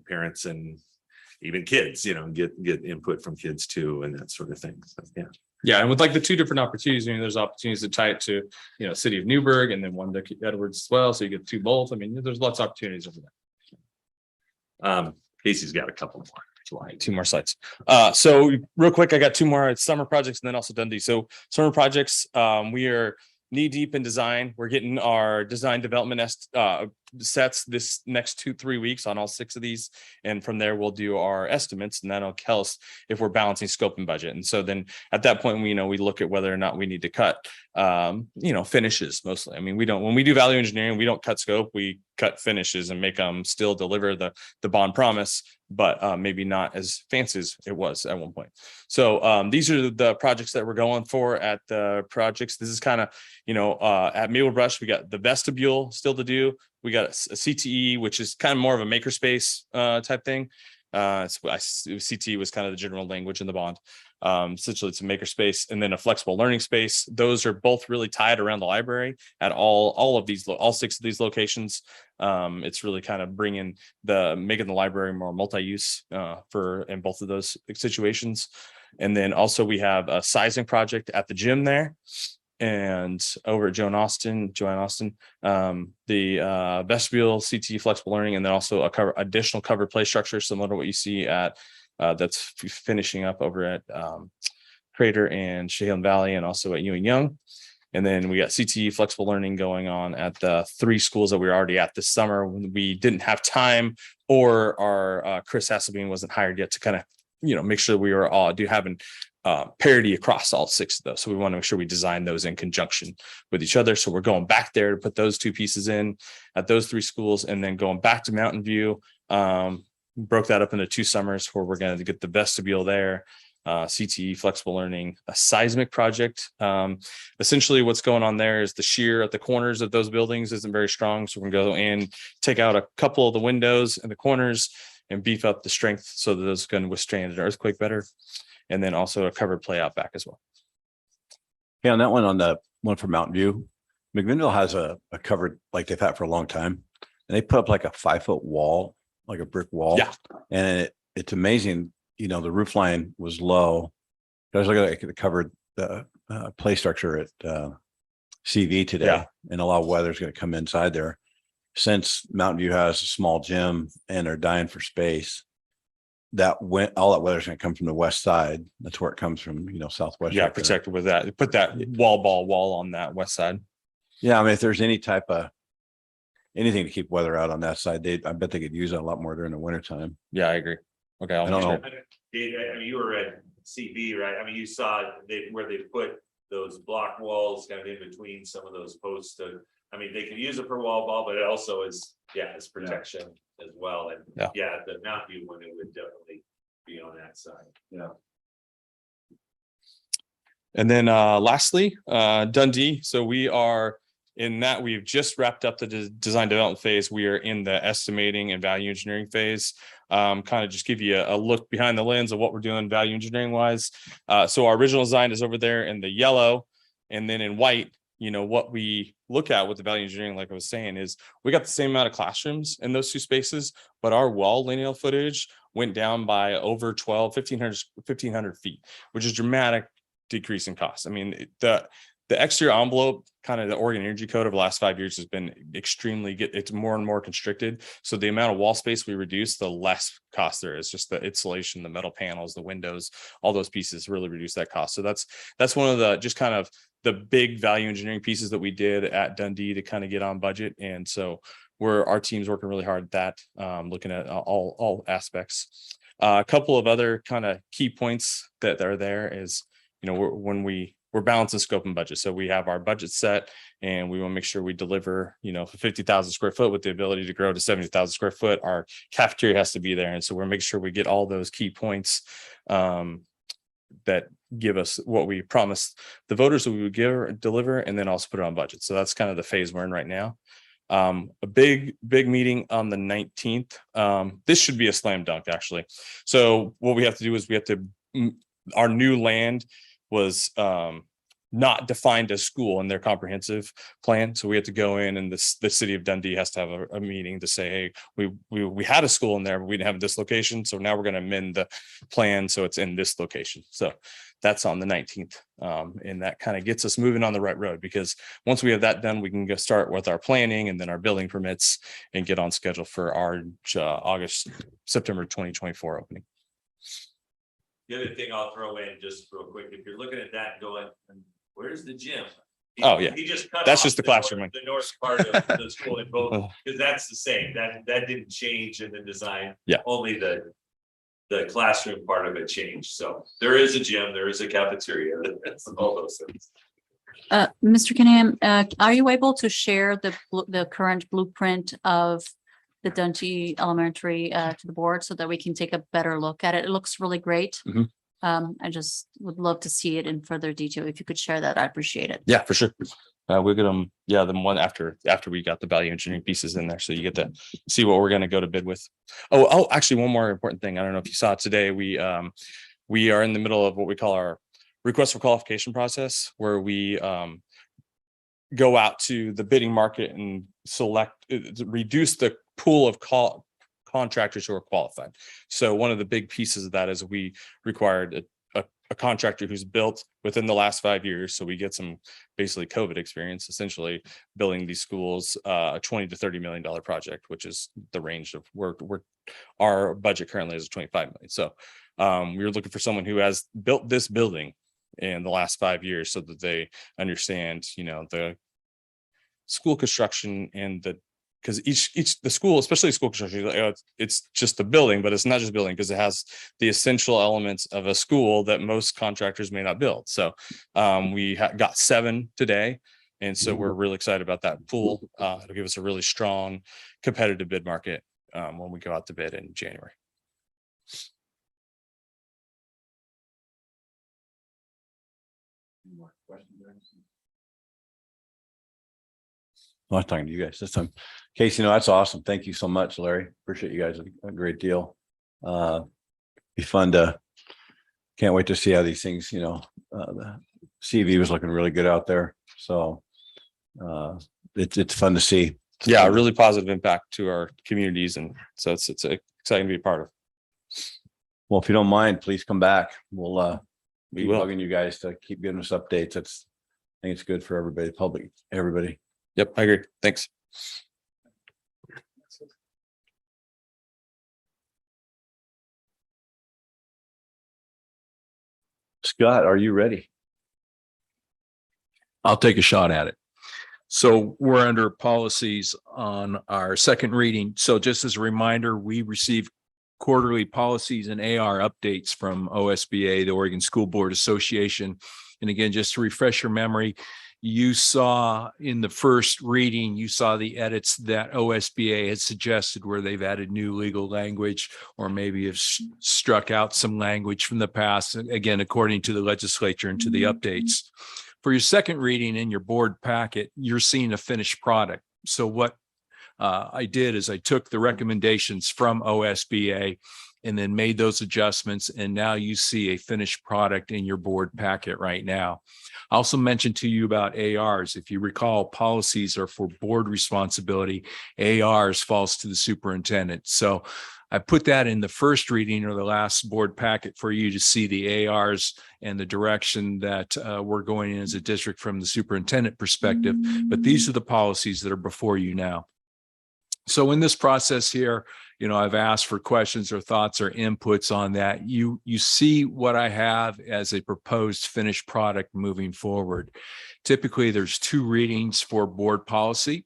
parents and even kids, get input from kids too, and that sort of thing. So, yeah. Yeah, and with like the two different opportunities, there's opportunities to tie it to, City of Newburgh and then one to Edwards as well. So you get two both. I mean, there's lots of opportunities over there. Casey's got a couple more. Two more slides. So real quick, I got two more. It's summer projects and then also Dundee. So summer projects, we are knee deep in design. We're getting our design development sets this next 2-3 weeks on all 6 of these. And from there, we'll do our estimates, and that'll tell us if we're balancing scope and budget. And so then at that point, we look at whether or not we need to cut, finishes mostly. I mean, when we do value engineering, we don't cut scope, we cut finishes and make them still deliver the bond promise, but maybe not as fancy as it was at one point. So these are the projects that we're going for at the projects. This is kind of, at Maplebrush, we got the vestibule still to do. We got a CTE, which is kind of more of a makerspace type thing. CTE was kind of the general language in the bond. Essentially, it's a makerspace, and then a flexible learning space. Those are both really tied around the library at all 6 of these locations. It's really kind of making the library more multi-use in both of those situations. And then also we have a sizing project at the gym there. And over at Joanne Austin, the vestibule, CT, flexible learning, and then also additional covered play structure similar to what you see at that's finishing up over at Crater and Chehalis Valley, and also at Ewing Young. And then we got CTE flexible learning going on at the 3 schools that we were already at this summer when we didn't have time, or our Chris Hasselbein wasn't hired yet to kind of make sure we were all having parity across all 6 of those. So we want to make sure we design those in conjunction with each other. So we're going back there to put those 2 pieces in at those 3 schools, and then going back to Mountain View. Broke that up into 2 summers where we're going to get the vestibule there, CTE flexible learning, a seismic project. Essentially what's going on there is the shear at the corners of those buildings isn't very strong. So we're going to go in, take out a couple of the windows in the corners, and beef up the strength so that those can withstand an earthquake better. And then also a covered play out back as well. Yeah, on that one, on the one from Mountain View, McMinnville has a covered, like they've had for a long time. And they put up like a 5-foot wall, like a brick wall. Yeah. And it's amazing, you know, the roof line was low. I was looking at the covered play structure at CV today, Yeah. and a lot of weather's going to come inside there. Since Mountain View has a small gym and they're dying for space, all that weather's going to come from the west side. That's where it comes from, you know, southwest. Yeah, right there. protected with that. Put that wall on that west side. Yeah, I mean, if there's any type of anything to keep weather out on that side, I bet they could use that a lot more during the winter time. Yeah, I agree. Okay, I don't know. Dave, I mean, you were at CB, right? I mean, you saw where they put those block walls kind of in between some of those posts. I mean, they can use it for wall ball, but it also is, it's protection as well. And the Mountain View one, it would definitely be on that side. Yeah. And then lastly, Dundee. So we are in that we've just wrapped up the design development phase. We are in the estimating and value engineering phase. Kind of just give you a look behind the lens of what we're doing value engineering wise. So our original design is over there in the yellow, and then in white, you know, what we look at with the value engineering, like I was saying, is we got the same amount of classrooms in those two spaces, but our wall lineal footage went down by over 1,500 feet, which is dramatic decrease in cost. I mean, the exterior envelope, kind of the Oregon Energy Code over the last 5 years has been extremely it's more and more constricted. So the amount of wall space we reduce, the less cost there is. Just the insulation, the metal panels, the windows, all those pieces really reduce that cost. So that's one of the just kind of the big value engineering pieces that we did at Dundee to kind of get on budget. And so our team's working really hard at that, looking at all aspects. A couple of other kind of key points that are there is, you know, we're balancing scope and budget. So we have our budget set, and we want to make sure we deliver, you know, 50,000 square foot with the ability to grow to 70,000 square foot. Our cafeteria has to be there. And so we're making sure we get all those key points that give us what we promised the voters that we would deliver, and then also put it on budget. So that's kind of the phase we're in right now. A big meeting on the 19th. This should be a slam dunk, actually. So what we have to do is our new land was not defined as school in their comprehensive plan. So we had to go in, and the city of Dundee has to have a meeting to say, hey, we had a school in there, but we didn't have this location. So now we're going to amend the plan so it's in this location. So that's on the 19th. And that kind of gets us moving on the right road, because once we have that done, we can go start with our planning and then our building permits and get on schedule for our September 2024 opening. The other thing I'll throw in just real quick, if you're looking at that and going, where's the gym? Oh, yeah. He just cut That's off just the classroom. The north part of the school in both, because that's the same. That didn't change in the design. Yeah. Only the classroom part of it changed. So there is a gym, there is a cafeteria, that's all those things. Mr. Cunningham, are you able to share the current blueprint of the Dundee Elementary to the board so that we can take a better look at it? It looks really great. Mhm. I just would love to see it in further detail. If you could share that, I appreciate it. Yeah, for sure. We'll get them. Yeah, the one after we got the value engineering pieces in there, so you get to see what we're going to go to bid with. Oh, actually, one more important thing. I don't know if you saw it today. We are in the middle of what we call our request for qualification process, where we go out to the bidding market and reduce the pool of contractors who are qualified. So one of the big pieces of that is we required a contractor who's built within the last 5 years. So we get some basically COVID experience, essentially building these schools, a $20 to $30 million project, which is the range of where our budget currently is $25 million. So we were looking for someone who has built this building in the last 5 years, so that they understand, you know, the school construction and because the school, especially school construction, it's just the building, but it's not just building, because it has the essential elements of a school that most contractors may not build. So we got 7 today. And so we're really excited about that pool. It'll give us a really strong competitive bid market when we go out to bid in January. More questions? Well, I'm talking to you guys this time. Casey, no, that's awesome. Thank you so much, Larry. Appreciate you guys a great deal. Be fun can't wait to see how these things, the CV was looking really good out there. So it's fun to see. Yeah, really positive impact to our communities. And so it's exciting to be a part of. Well, if you don't mind, please come back. We'll be We will. bugging you guys to keep giving us updates. I think it's good for everybody, everybody. Yep, I agree. Thanks. Scott, are you ready? I'll take a shot at it. So we're under policies on our second reading. So just as a reminder, we receive quarterly policies and AR updates from OSBA, the Oregon School Board Association. And again, just to refresh your memory, you saw in the first reading, you saw the edits that OSBA had suggested where they've added new legal language or maybe have struck out some language from the past, again, according to the legislature and to the updates. For your second reading in your board packet, you're seeing a finished product. So what I did is I took the recommendations from OSBA and then made those adjustments. And now you see a finished product in your board packet right now. I also mentioned to you about ARs. If you recall, policies are for board responsibility. ARs falls to the superintendent. So I put that in the first reading or the last board packet for you to see the ARs and the direction that we're going in as a district from the superintendent perspective. But these are the policies that are before you now. So in this process here, I've asked for questions or thoughts or inputs on that. You see what I have as a proposed finished product moving forward. Typically, there's 2 readings for board policy.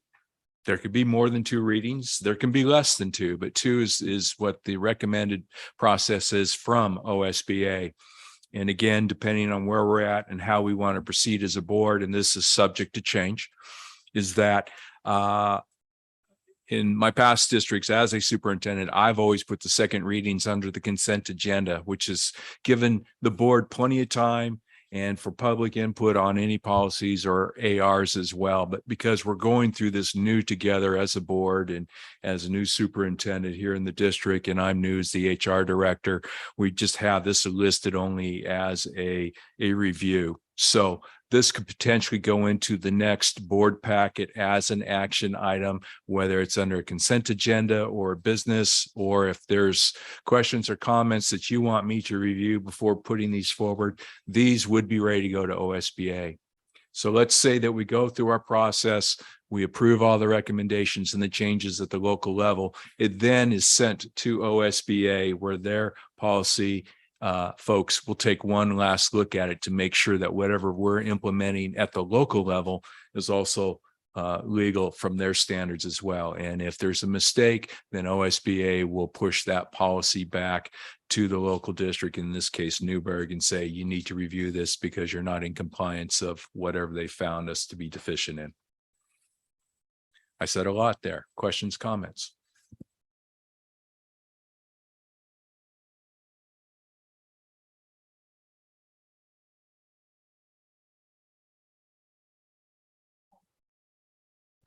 There could be more than 2 readings. There can be less than 2, but 2 is what the recommended process is from OSBA. And again, depending on where we're at and how we want to proceed as a board, and this is subject to change, is that in my past districts as a superintendent, I've always put the second readings under the consent agenda, which has given the board plenty of time and for public input on any policies or ARs as well. But because we're going through this new together as a board and as a new superintendent here in the district, and I'm new as the HR director, we just have this listed only as a review. So this could potentially go into the next board packet as an action item, whether it's under a consent agenda or business, or if there's questions or comments that you want me to review before putting these forward, these would be ready to go to OSBA. So let's say that we go through our process, we approve all the recommendations and the changes at the local level. It then is sent to OSBA where their policy folks will take one last look at it to make sure that whatever we're implementing at the local level is also legal from their standards as well. And if there's a mistake, then OSBA will push that policy back to the local district, in this case, Newburgh, and say, you need to review this because you're not in compliance of whatever they found us to be deficient in. I said a lot there. Questions, comments?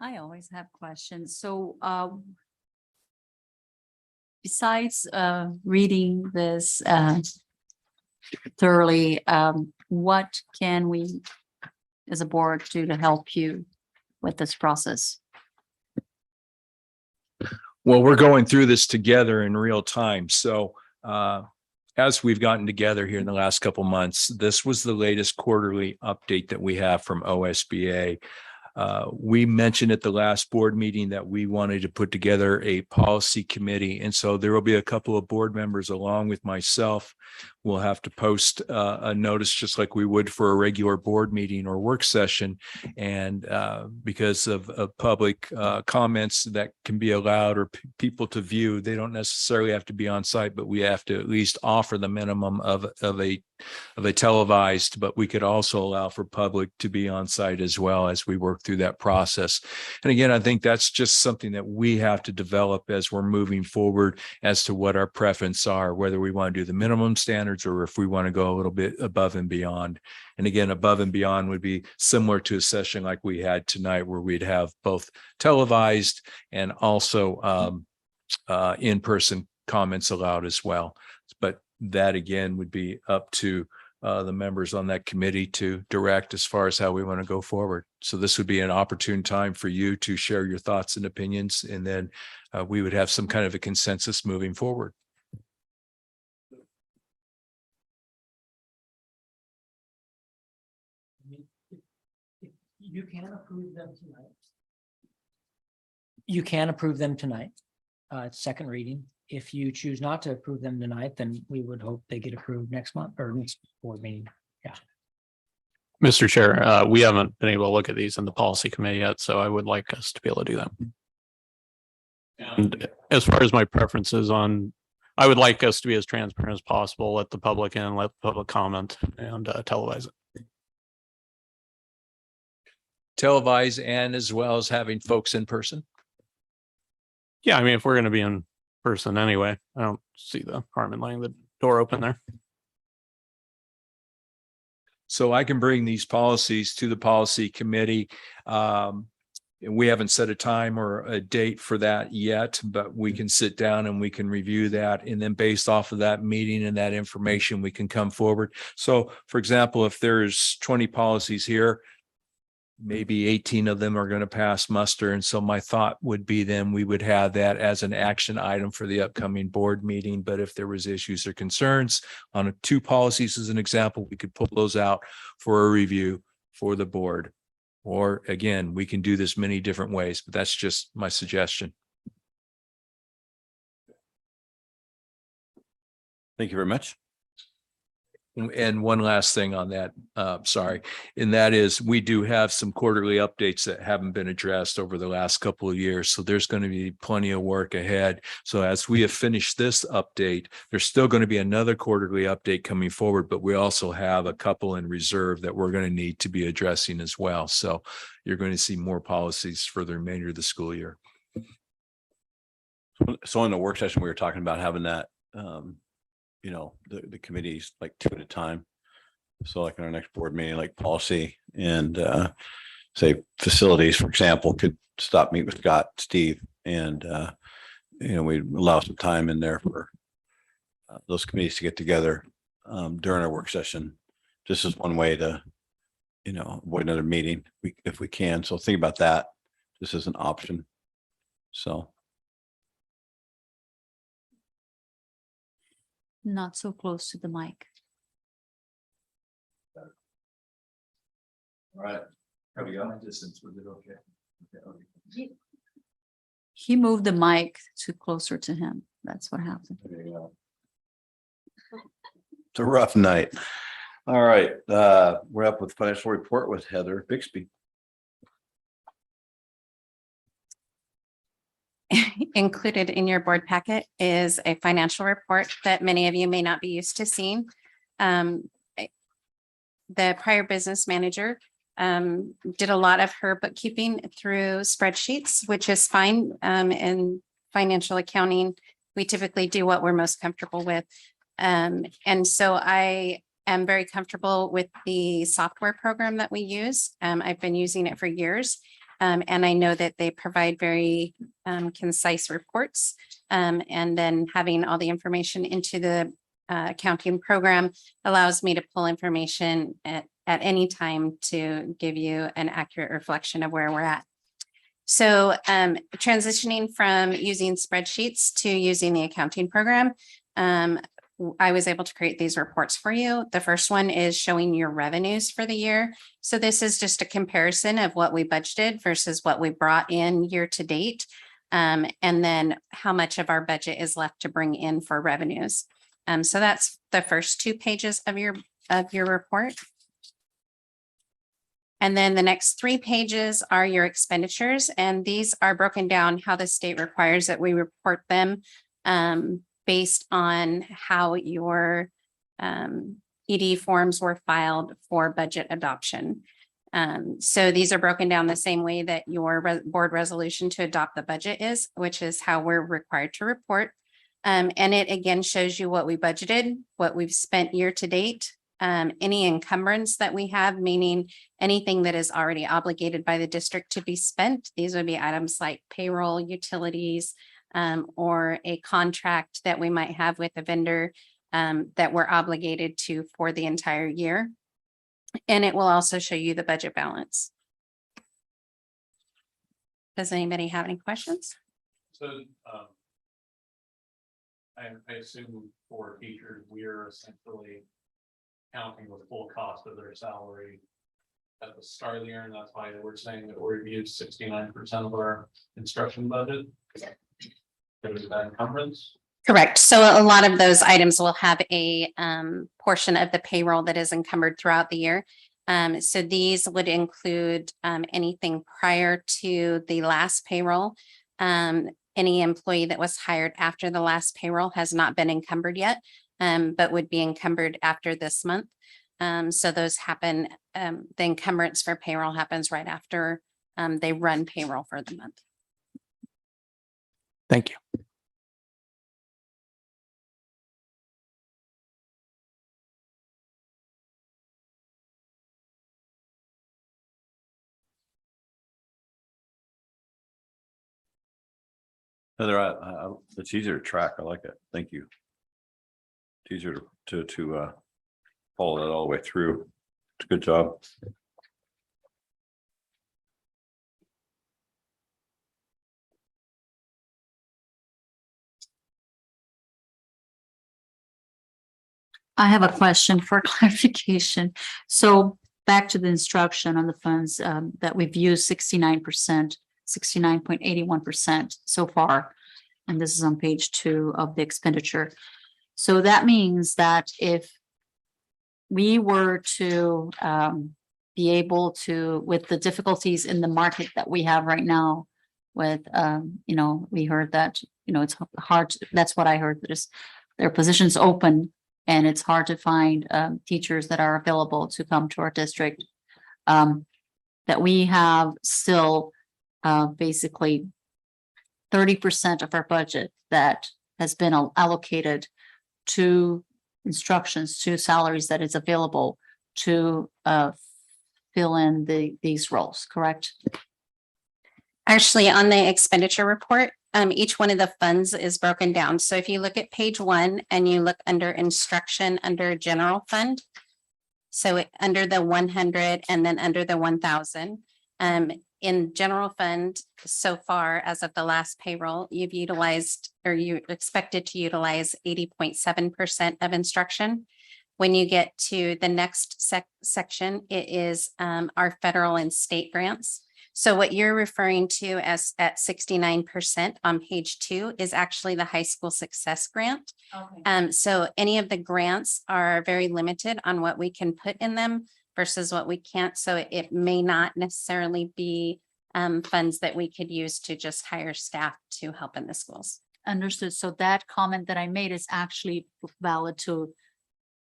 I always have questions. So besides reading this thoroughly, what can we as a board do to help you with this process? Well, we're going through this together in real time. So as we've gotten together here in the last couple months, this was the latest quarterly update that we have from OSBA. We mentioned at the last board meeting that we wanted to put together a policy committee. And so there will be a couple of board members along with myself. We'll have to post a notice just like we would for a regular board meeting or work session. And because of public comments that can be allowed or people to view, they don't necessarily have to be on site, but we have to at least offer the minimum of a televised, but we could also allow for public to be on site as well as we work through that process. And again, I think that's just something that we have to develop as we're moving forward as to what our preference are, whether we want to do the minimum standards or if we want to go a little bit above and beyond. And again, above and beyond would be similar to a session like we had tonight, where we'd have both televised and also in-person comments allowed as well. But that again would be up to the members on that committee to direct as far as how we want to go forward. So this would be an opportune time for you to share your thoughts and opinions, and then we would have some kind of a consensus moving forward. You can approve them tonight. You can approve them tonight. Second reading. If you choose not to approve them tonight, then we would hope they get approved next month or next board meeting. Yeah. Mr. Chair, we haven't been able to look at these in the policy committee yet, so I would like us to be able to do that. And as far as my preferences on, I would like us to be as transparent as possible, let the public in, let the public comment, and televise it. Televise and as well as having folks in person. Yeah, I mean, if we're going to be in person anyway, I don't see the harm in letting the door open there. So I can bring these policies to the policy committee. And we haven't set a time or a date for that yet, but we can sit down and we can review that. And then based off of that meeting and that information, we can come forward. So for example, if there's 20 policies here, maybe 18 of them are going to pass muster. And so my thought would be then we would have that as an action item for the upcoming board meeting. But if there was issues or concerns on 2 policies, as an example, we could pull those out for a review for the board. Or again, we can do this many different ways, but that's just my suggestion. Thank you very much. And one last thing on that, sorry, and that is we do have some quarterly updates that haven't been addressed over the last couple of years. So there's going to be plenty of work ahead. So as we have finished this update, there's still going to be another quarterly update coming forward, but we also have a couple in reserve that we're going to need to be addressing as well. So you're going to see more policies for the remainder of the school year. So in the work session, we were talking about having that, you know, the committees like 2 at a time. So like in our next board meeting, like policy and say facilities, for example, could stop, meet with Scott, Steve, and you know, we allow some time in there for those committees to get together during our work session. This is one way to, you know, avoid another meeting if we can. So think about that. This is an option. So. Not so close to the mic. All right. Have we got my distance? Was it okay? He moved the mic to closer to him. That's what happened. It's a rough night. All right, we're up with financial report with Heather Bixby. Included in your board packet is a financial report that many of you may not be used to seeing. The prior business manager did a lot of her bookkeeping through spreadsheets, which is fine. In financial accounting, we typically do what we're most comfortable with. And so I am very comfortable with the software program that we use. I've been using it for years. And I know that they provide very concise reports. And then having all the information into the accounting program allows me to pull information at any time to give you an accurate reflection of where we're at. So transitioning from using spreadsheets to using the accounting program, I was able to create these reports for you. The first one is showing your revenues for the year. So this is just a comparison of what we budgeted versus what we brought in year to date. And then how much of our budget is left to bring in for revenues. So that's the first 2 pages of your report. And then the next 3 pages are your expenditures. And these are broken down how the state requires that we report them based on how your ED forms were filed for budget adoption. So these are broken down the same way that your board resolution to adopt the budget is, which is how we're required to report. And it again shows you what we budgeted, what we've spent year to date, any encumbrance that we have, meaning anything that is already obligated by the district to be spent. These would be items like payroll, utilities, or a contract that we might have with a vendor that we're obligated to for the entire year. And it will also show you the budget balance. Does anybody have any questions? So, I assume for teachers, we're essentially counting the full cost of their salary at the start of the year, and that's why we're saying that we've used 69% of our instruction budget. Is that encumbrance? Correct. So a lot of those items will have a portion of the payroll that is encumbered throughout the year. So these would include anything prior to the last payroll. Any employee that was hired after the last payroll has not been encumbered yet, but would be encumbered after this month. So those happen, the encumbrance for payroll happens right after they run payroll for the month. Thank you. Heather, it's easier to track. I like it. Thank you. It's easier to follow that all the way through. It's a good job. I have a question for clarification. So back to the instruction on the funds that we've used 69%, 69.81% so far. And this is on page 2 of the expenditure. So that means that if we were to be able to, with the difficulties in the market that we have right now, with, we heard that, it's hard, that's what I heard, there are positions open and it's hard to find teachers that are available to come to our district, that we have still basically 30% of our budget that has been allocated to instructions, to salaries that is available to fill in these roles, correct? Actually, on the expenditure report, each one of the funds is broken down. So if you look at page 1 and you look under instruction, under general fund, so under the 100 and then under the 1,000, in general fund, so far as of the last payroll, you've utilized, or you expected to utilize 80.7% of instruction. When you get to the next section, it is our federal and state grants. So what you're referring to as at 69% on page 2 is actually the high school success grant. Okay. So any of the grants are very limited on what we can put in them versus what we can't. So it may not necessarily be funds that we could use to just hire staff to help in the schools. Understood. So that comment that I made is actually valid to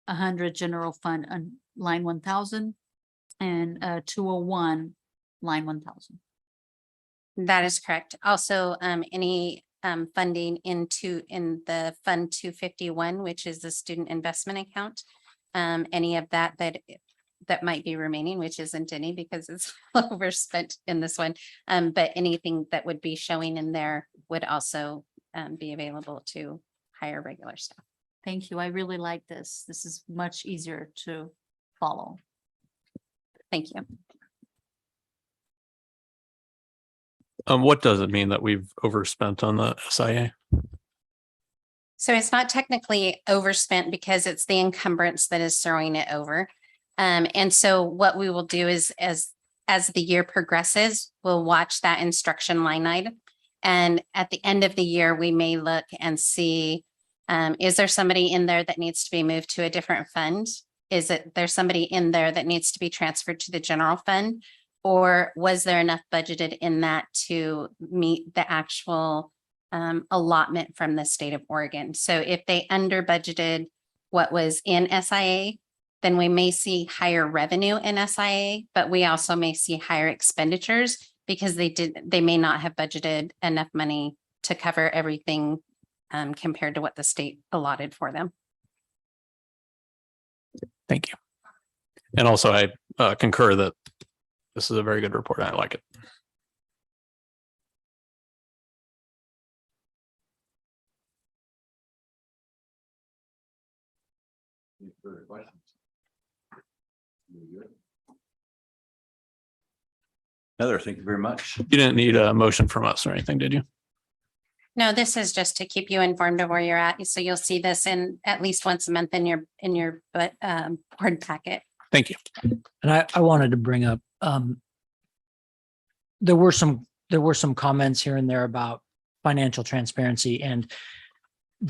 100 general fund on line 1,000 and 201 line 1,000. That is correct. Also, any funding in the fund 251, which is the student investment account, any of that might be remaining, which isn't any because it's overspent in this one. But anything that would be showing in there would also be available to hire regular staff. Thank you. I really like this. This is much easier to follow. Thank you. What does it mean that we've overspent on the SIA? So it's not technically overspent because it's the encumbrance that is throwing it over. And so what we will do is as the year progresses, we'll watch that instruction line item. And at the end of the year, we may look and see, is there somebody in there that needs to be moved to a different fund? There's somebody in there that needs to be transferred to the general fund? Or was there enough budgeted in that to meet the actual allotment from the state of Oregon? So if they under budgeted what was in SIA, then we may see higher revenue in SIA, but we also may see higher expenditures because they may not have budgeted enough money to cover everything compared to what the state allotted for them. Thank you. And also I concur that this is a very good report. I like it. Any further questions? Heather, thank you very much. You didn't need a motion from us or anything, did you? No, this is just to keep you informed of where you're at. So you'll see this in at least once a month in your board packet. Thank you. And I wanted to bring up, there were some comments here and there about financial transparency, and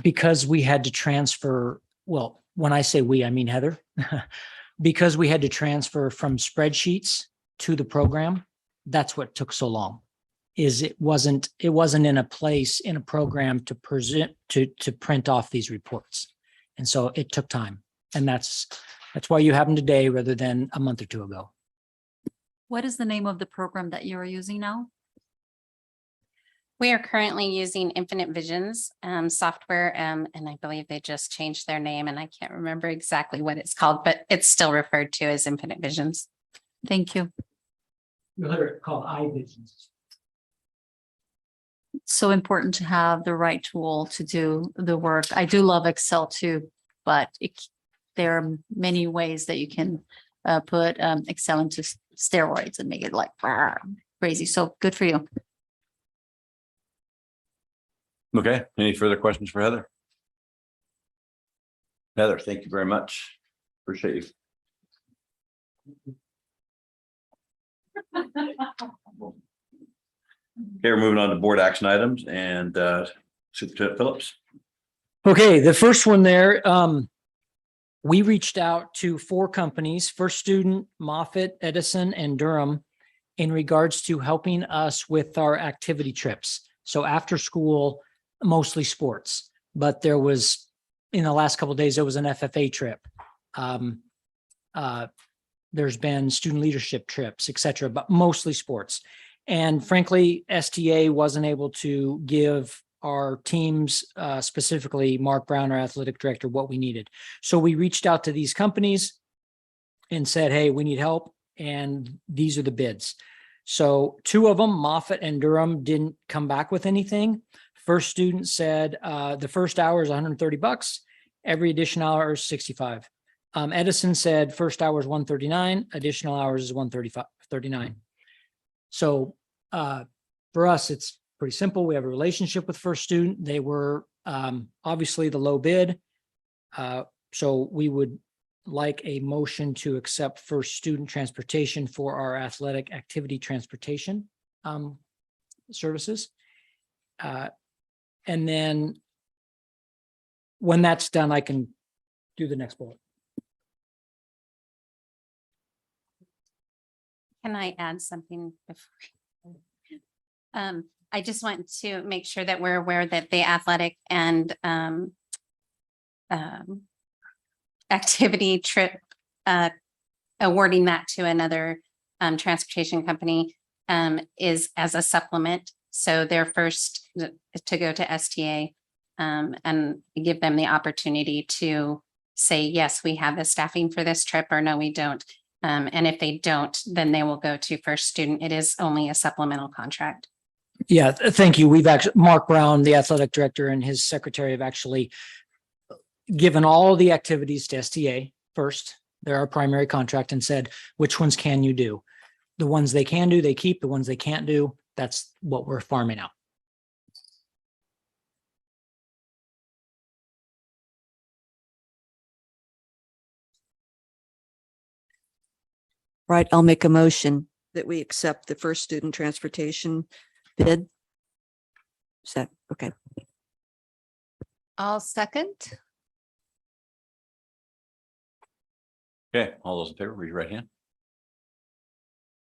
because we had to transfer, well, when I say we, I mean Heather, because we had to transfer from spreadsheets to the program, that's what took so long. Is it wasn't in a place in a program to present, to print off these reports. And so it took time. And that's why you have them today rather than a month or two ago. What is the name of the program that you are using now? We are currently using Infinite Visions software, and I believe they just changed their name, and I can't remember exactly what it's called, but it's still referred to as Infinite Visions. Thank you. You'll hear it called iVisions. It's so important to have the right tool to do the work. I do love Excel too, but there are many ways that you can put Excel into steroids and make it like crazy. So good for you. Okay, any further questions for Heather? Heather, thank you very much. Appreciate you. Okay, we're moving on to board action items and Superintendent Phillips. Okay, the first one there, we reached out to 4 companies, First Student, Moffitt, Edison, and Durham, in regards to helping us with our activity trips. So after school, mostly sports, but there was, in the last couple of days, there was an FFA trip. There's been student leadership trips, et cetera, but mostly sports. And frankly, STA wasn't able to give our teams, specifically Mark Brown, our athletic director, what we needed. So we reached out to these companies and said, hey, we need help. And these are the bids. So 2 of them, Moffitt and Durham, didn't come back with anything. First Student said the first hour is $130. Every additional hour is $65. Edison said first hour is $139. Additional hours is $139. So for us, it's pretty simple. We have a relationship with First Student. They were obviously the low bid. So we would like a motion to accept First Student transportation for our athletic activity transportation services. And then when that's done, I can do the next bullet. Can I add something before? I just want to make sure that we're aware that the athletic and activity trip, awarding that to another transportation company is as a supplement. So they're first to go to STA and give them the opportunity to say, yes, we have the staffing for this trip, or no, we don't. And if they don't, then they will go to First Student. It is only a supplemental contract. Yeah, thank you. We've actually, Mark Brown, the athletic director, and his secretary have actually given all the activities to STA first. They're our primary contract, and said, which ones can you do? The ones they can do, they keep. The ones they can't do, that's what we're farming out. Right, I'll make a motion that we accept the First Student transportation bid. Is that okay? I'll second. Okay, all those in favor, raise your right hand.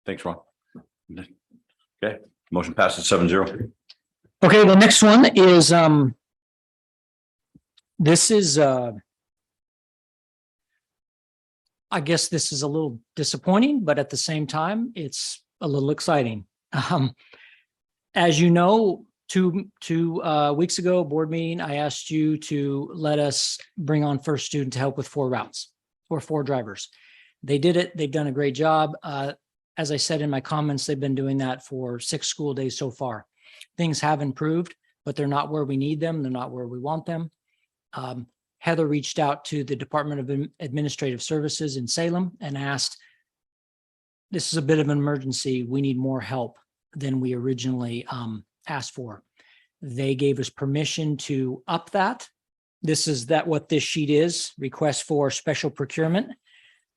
Thanks, Ron. Okay, motion passes 7-0. Okay, the next one is, this is, I guess this is a little disappointing, but at the same time, it's a little exciting. As you know, two weeks ago, board meeting, I asked you to let us bring on First Student to help with 4 routes or 4 drivers. They did it. They've done a great job. As I said in my comments, they've been doing that for 6 school days so far. Things have improved, but they're not where we need them. They're not where we want them. Heather reached out to the Department of Administrative Services in Salem and asked, this is a bit of an emergency. We need more help than we originally asked for. They gave us permission to up that. This is what this sheet is, request for special procurement.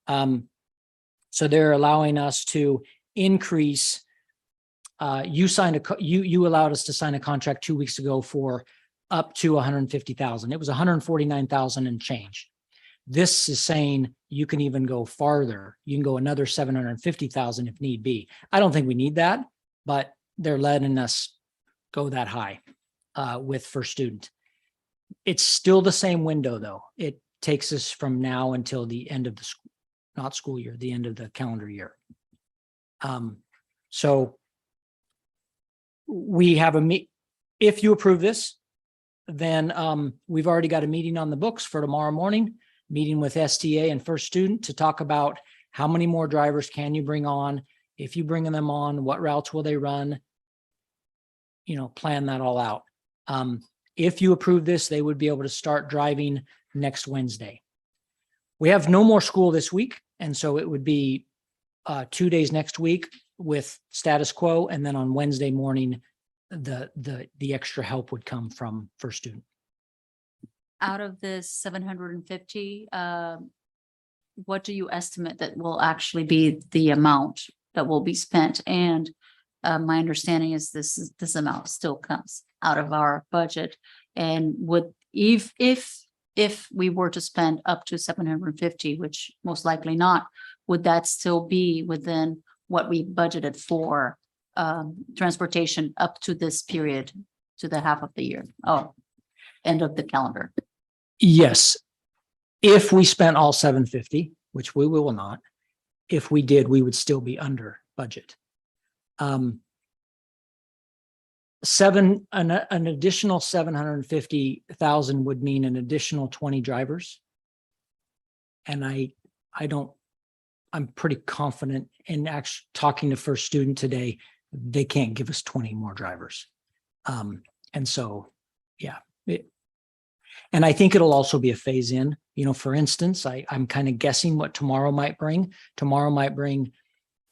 So they're allowing us to increase. You allowed us to sign a contract 2 weeks ago for up to 150,000. It was 149,000 and change. This is saying you can even go farther. You can go another 750,000 if need be. I don't think we need that, but they're letting us go that high with first student. It's still the same window though. It takes us from now until the end of the school year, the end of the calendar year. So we have if you approve this, then we've already got a meeting on the books for tomorrow morning, meeting with STA and first student to talk about how many more drivers can you bring on? If you bring them on, what routes will they run? Plan that all out. If you approve this, they would be able to start driving next Wednesday. We have no more school this week. And so it would be 2 days next week with status quo. And then on Wednesday morning, the extra help would come from first student. Out of this 750, what do you estimate that will actually be the amount that will be spent? And my understanding is this amount still comes out of our budget. And would if we were to spend up to 750, which most likely not, would that still be within what we budgeted for transportation up to this period, to the half of the year? Oh, end of the calendar. Yes. If we spent all 750, which we will not, if we did, we would still be under budget. An additional 750,000 would mean an additional 20 drivers. And I'm pretty confident in actually talking to first student today, they can't give us 20 more drivers. And so, yeah. And I think it'll also be a phase in, for instance, I'm kind of guessing what tomorrow might bring. Tomorrow might bring,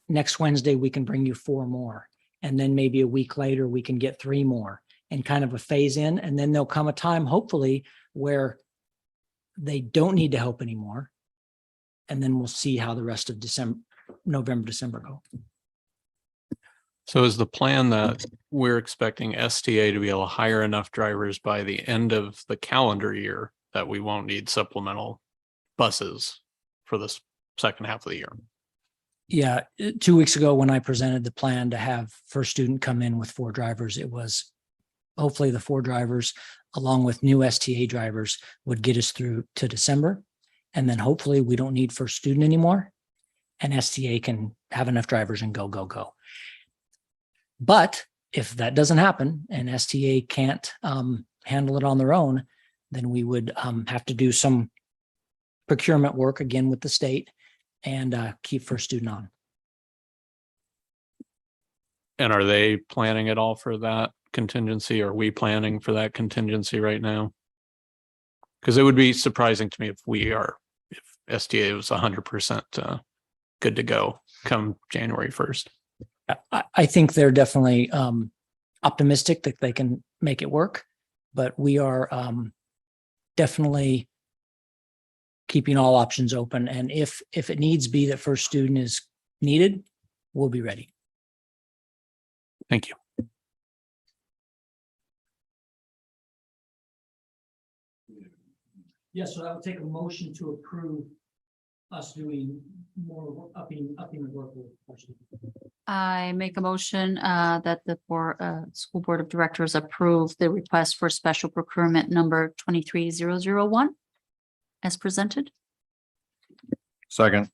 next Wednesday, we can bring you 4 more. And then maybe a week later, we can get 3 more and kind of a phase in. And then there'll come a time, hopefully, where they don't need to help anymore. And then we'll see how the rest of November, December go. So is the plan that we're expecting STA to be able to hire enough drivers by the end of the calendar year that we won't need supplemental buses for this second half of the year? Yeah, 2 weeks ago when I presented the plan to have first student come in with 4 drivers, it was hopefully the 4 drivers along with new STA drivers would get us through to December. And then hopefully we don't need first student anymore and STA can have enough drivers and go. But if that doesn't happen and STA can't handle it on their own, then we would have to do some procurement work again with the state and keep first student on. And are they planning at all for that contingency? Are we planning for that contingency right now? Because it would be surprising to me if STA was 100% good to go come January 1st. I think they're definitely optimistic that they can make it work, but we are definitely keeping all options open. And if it needs be that first student is needed, we'll be ready. Thank you. Yes, so I will take a motion to approve us doing more upping the work. I make a motion that the school board of directors approve the request for special procurement number 23001 as presented. Second.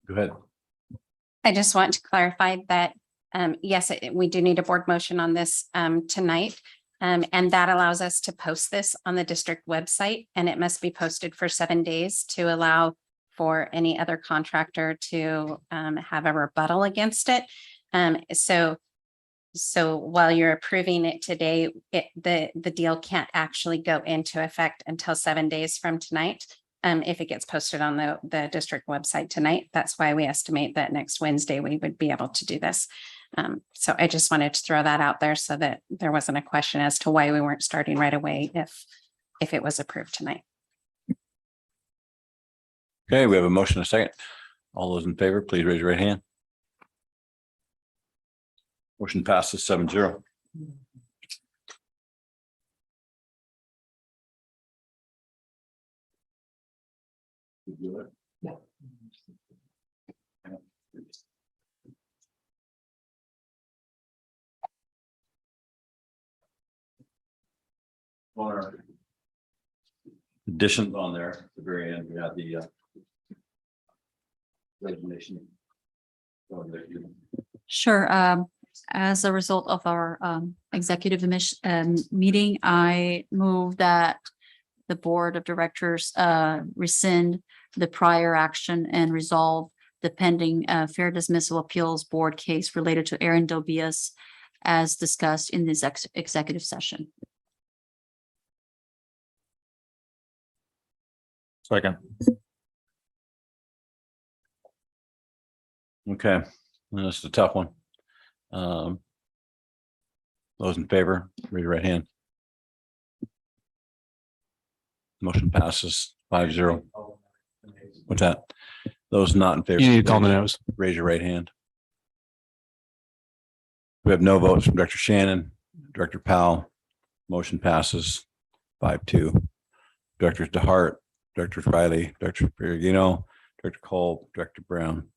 Go ahead. I just want to clarify that, yes, we do need a board motion on this tonight. And that allows us to post this on the district website, and it must be posted for 7 days to allow for any other contractor to have a rebuttal against it. So So while you're approving it today, the deal can't actually go into effect until 7 days from tonight. If it gets posted on the district website tonight, that's why we estimate that next Wednesday we would be able to do this. So I just wanted to throw that out there so that there wasn't a question as to why we weren't starting right away if it was approved tonight. Okay, we have a motion, a second. All those in favor, please raise your right hand. Motion passes 7-0. Additions on there at the very end, we have the resignation. Sure. As a result of our executive meeting, I move that the board of directors rescind the prior action and resolve the pending fair dismissal appeals board case related to Aaron Dobias as discussed in this executive session. Second. Okay, that's a tough one. Those in favor, raise your right hand. Motion passes 5-0. What's that? Those not in favor. You need to call the nose. Raise your right hand. We have no votes from Director Shannon, Director Powell. Motion passes 5-2. Directors DeHart, Director Riley, Director Perugino, Director Cole, Director Brown.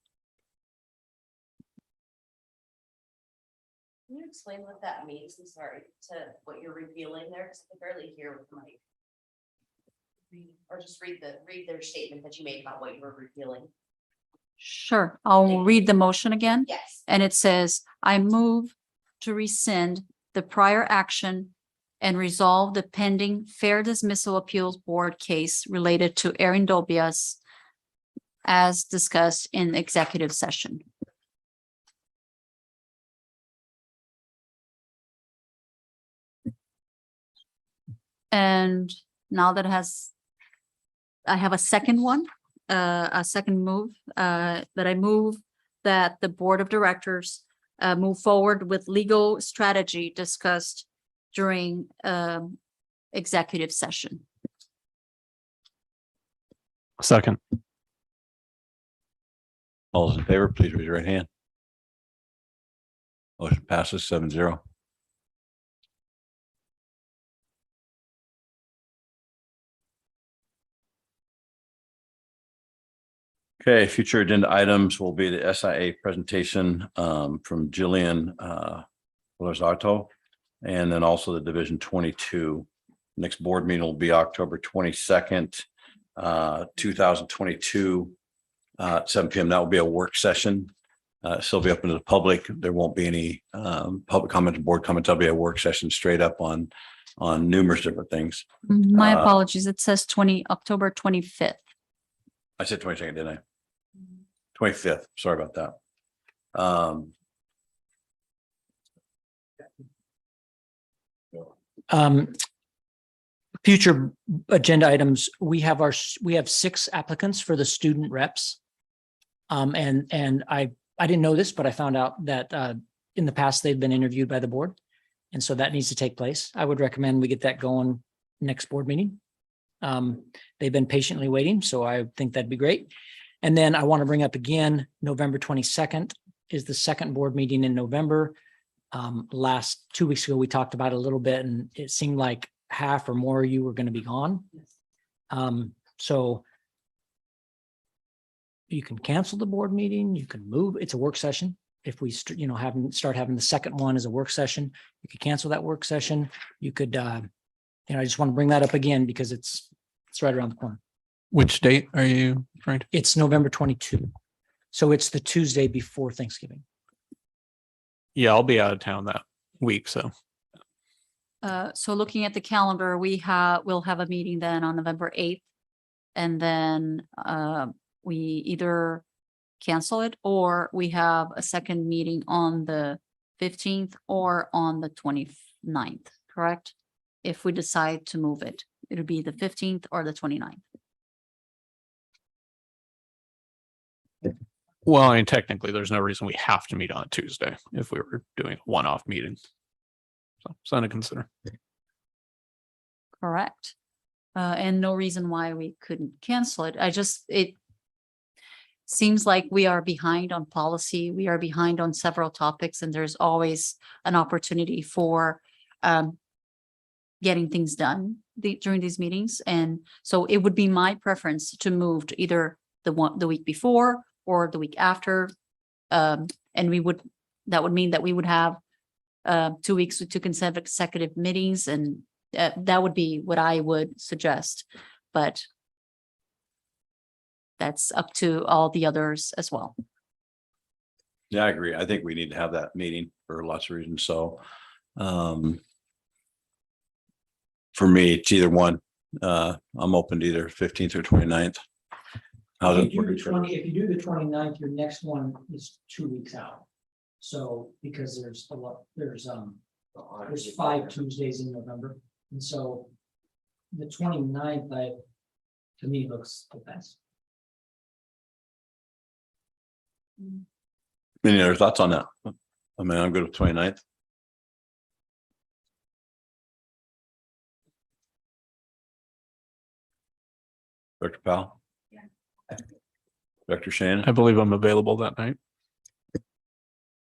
Can you explain what that means? I'm sorry, to what you're revealing there, because I can barely hear with the mic. Or just read their statement that you made about what you were revealing. Sure, I'll read the motion again. Yes. And it says, I move to rescind the prior action and resolve the pending fair dismissal appeals board case related to Aaron Dobias as discussed in executive session. And now that I have a second one, a second move, that I move that the board of directors move forward with legal strategy discussed during executive session. Second. All those in favor, please raise your right hand. Motion passes 7-0. Okay, future agenda items will be the SIA presentation from Jillian Lozarto, and then also the Division 22. Next board meeting will be October 22nd, 2022, 7 p.m. That will be a work session. Still be open to the public. There won't be any public comment or board comments. That'll be a work session straight up on numerous different things. My apologies. It says October 25th. I said 22nd, didn't I? 25th. Sorry about that. Future agenda items, we have 6 applicants for the student reps. And I didn't know this, but I found out that in the past they've been interviewed by the board. And so that needs to take place. I would recommend we get that going next board meeting. They've been patiently waiting, so I think that'd be great. And then I want to bring up again, November 22nd is the second board meeting in November. Last 2 weeks ago, we talked about it a little bit, and it seemed like half or more of you were going to be gone. So you can cancel the board meeting, you can move, it's a work session. If we start having the second one as a work session, you could cancel that work session. You could, I just want to bring that up again because it's right around the corner. Which date are you referring to? It's November 22. So it's the Tuesday before Thanksgiving. Yeah, I'll be out of town that week, so. So looking at the calendar, we'll have a meeting then on November 8th. And then we either cancel it or we have a second meeting on the 15th or on the 29th, correct? If we decide to move it, it'll be the 15th or the 29th. Well, and technically, there's no reason we have to meet on Tuesday if we were doing a one-off meeting. So something to consider. Correct. And no reason why we couldn't cancel it. It seems like we are behind on policy. We are behind on several topics, and there's always an opportunity for getting things done during these meetings. And so it would be my preference to move to either the week before or the week after. And that would mean that we would have 2 weeks with 2 consecutive meetings, and that would be what I would suggest. But that's up to all the others as well. Yeah, I agree. I think we need to have that meeting for lots of reasons. So for me, it's either one. I'm open to either 15th or 29th. How's it? If you do the 29th, your next one is 2 weeks out. So because there's 5 Tuesdays in November. And so the 29th, to me, looks the best. Any other thoughts on that? I mean, I'm good with 29th. Dr. Powell? Yeah. Dr. Shannon? I believe I'm available that night.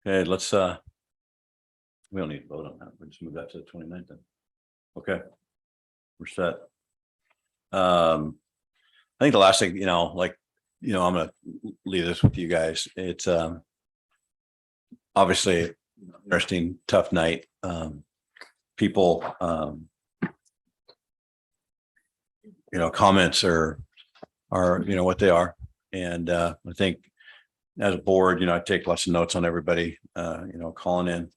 Okay, let's we don't need to vote on that. We'll just move that to the 29th then. Okay. We're set. I think the last thing, I'm gonna leave this with you guys. It's obviously interesting, tough night. People comments are what they are. And I think as a board, I take lots of notes on everybody, calling in.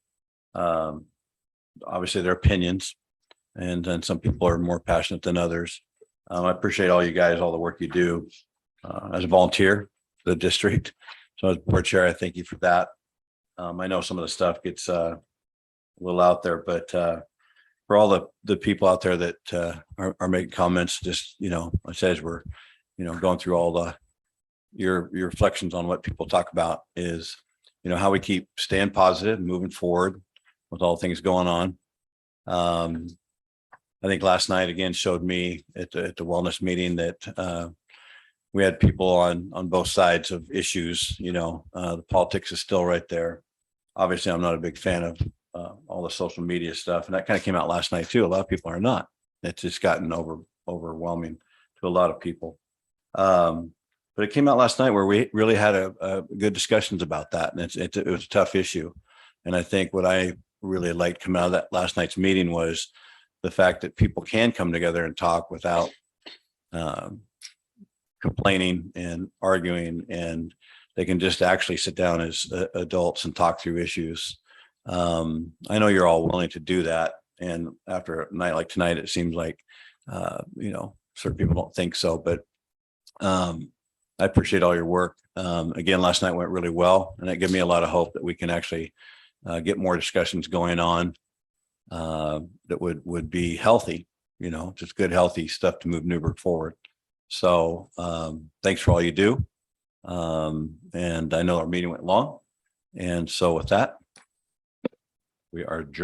Obviously their opinions, and then some people are more passionate than others. I appreciate all you guys, all the work you do as a volunteer for the district. So as board chair, I thank you for that. I know some of the stuff gets a little out there, but for all the people out there that are making comments, just, I say as we're, going through all your reflections on what people talk about is, how we keep staying positive and moving forward with all things going on. I think last night again showed me at the wellness meeting that we had people on both sides of issues. The politics is still right there. Obviously, I'm not a big fan of all the social media stuff, and that kind of came out last night too. A lot of people are not. It's just gotten overwhelming to a lot of people. But it came out last night where we really had a good discussions about that, and it was a tough issue. And I think what I really liked coming out of that last night's meeting was the fact that people can come together and talk without complaining and arguing, and they can just actually sit down as adults and talk through issues. I know you're all willing to do that. And after a night like tonight, it seems like, certain people don't think so, but I appreciate all your work. Again, last night went really well, and it gave me a lot of hope that we can actually get more discussions going on that would be healthy, just good, healthy stuff to move Newburgh forward. So thanks for all you do. And I know our meeting went long. And so with that, we are adjourned.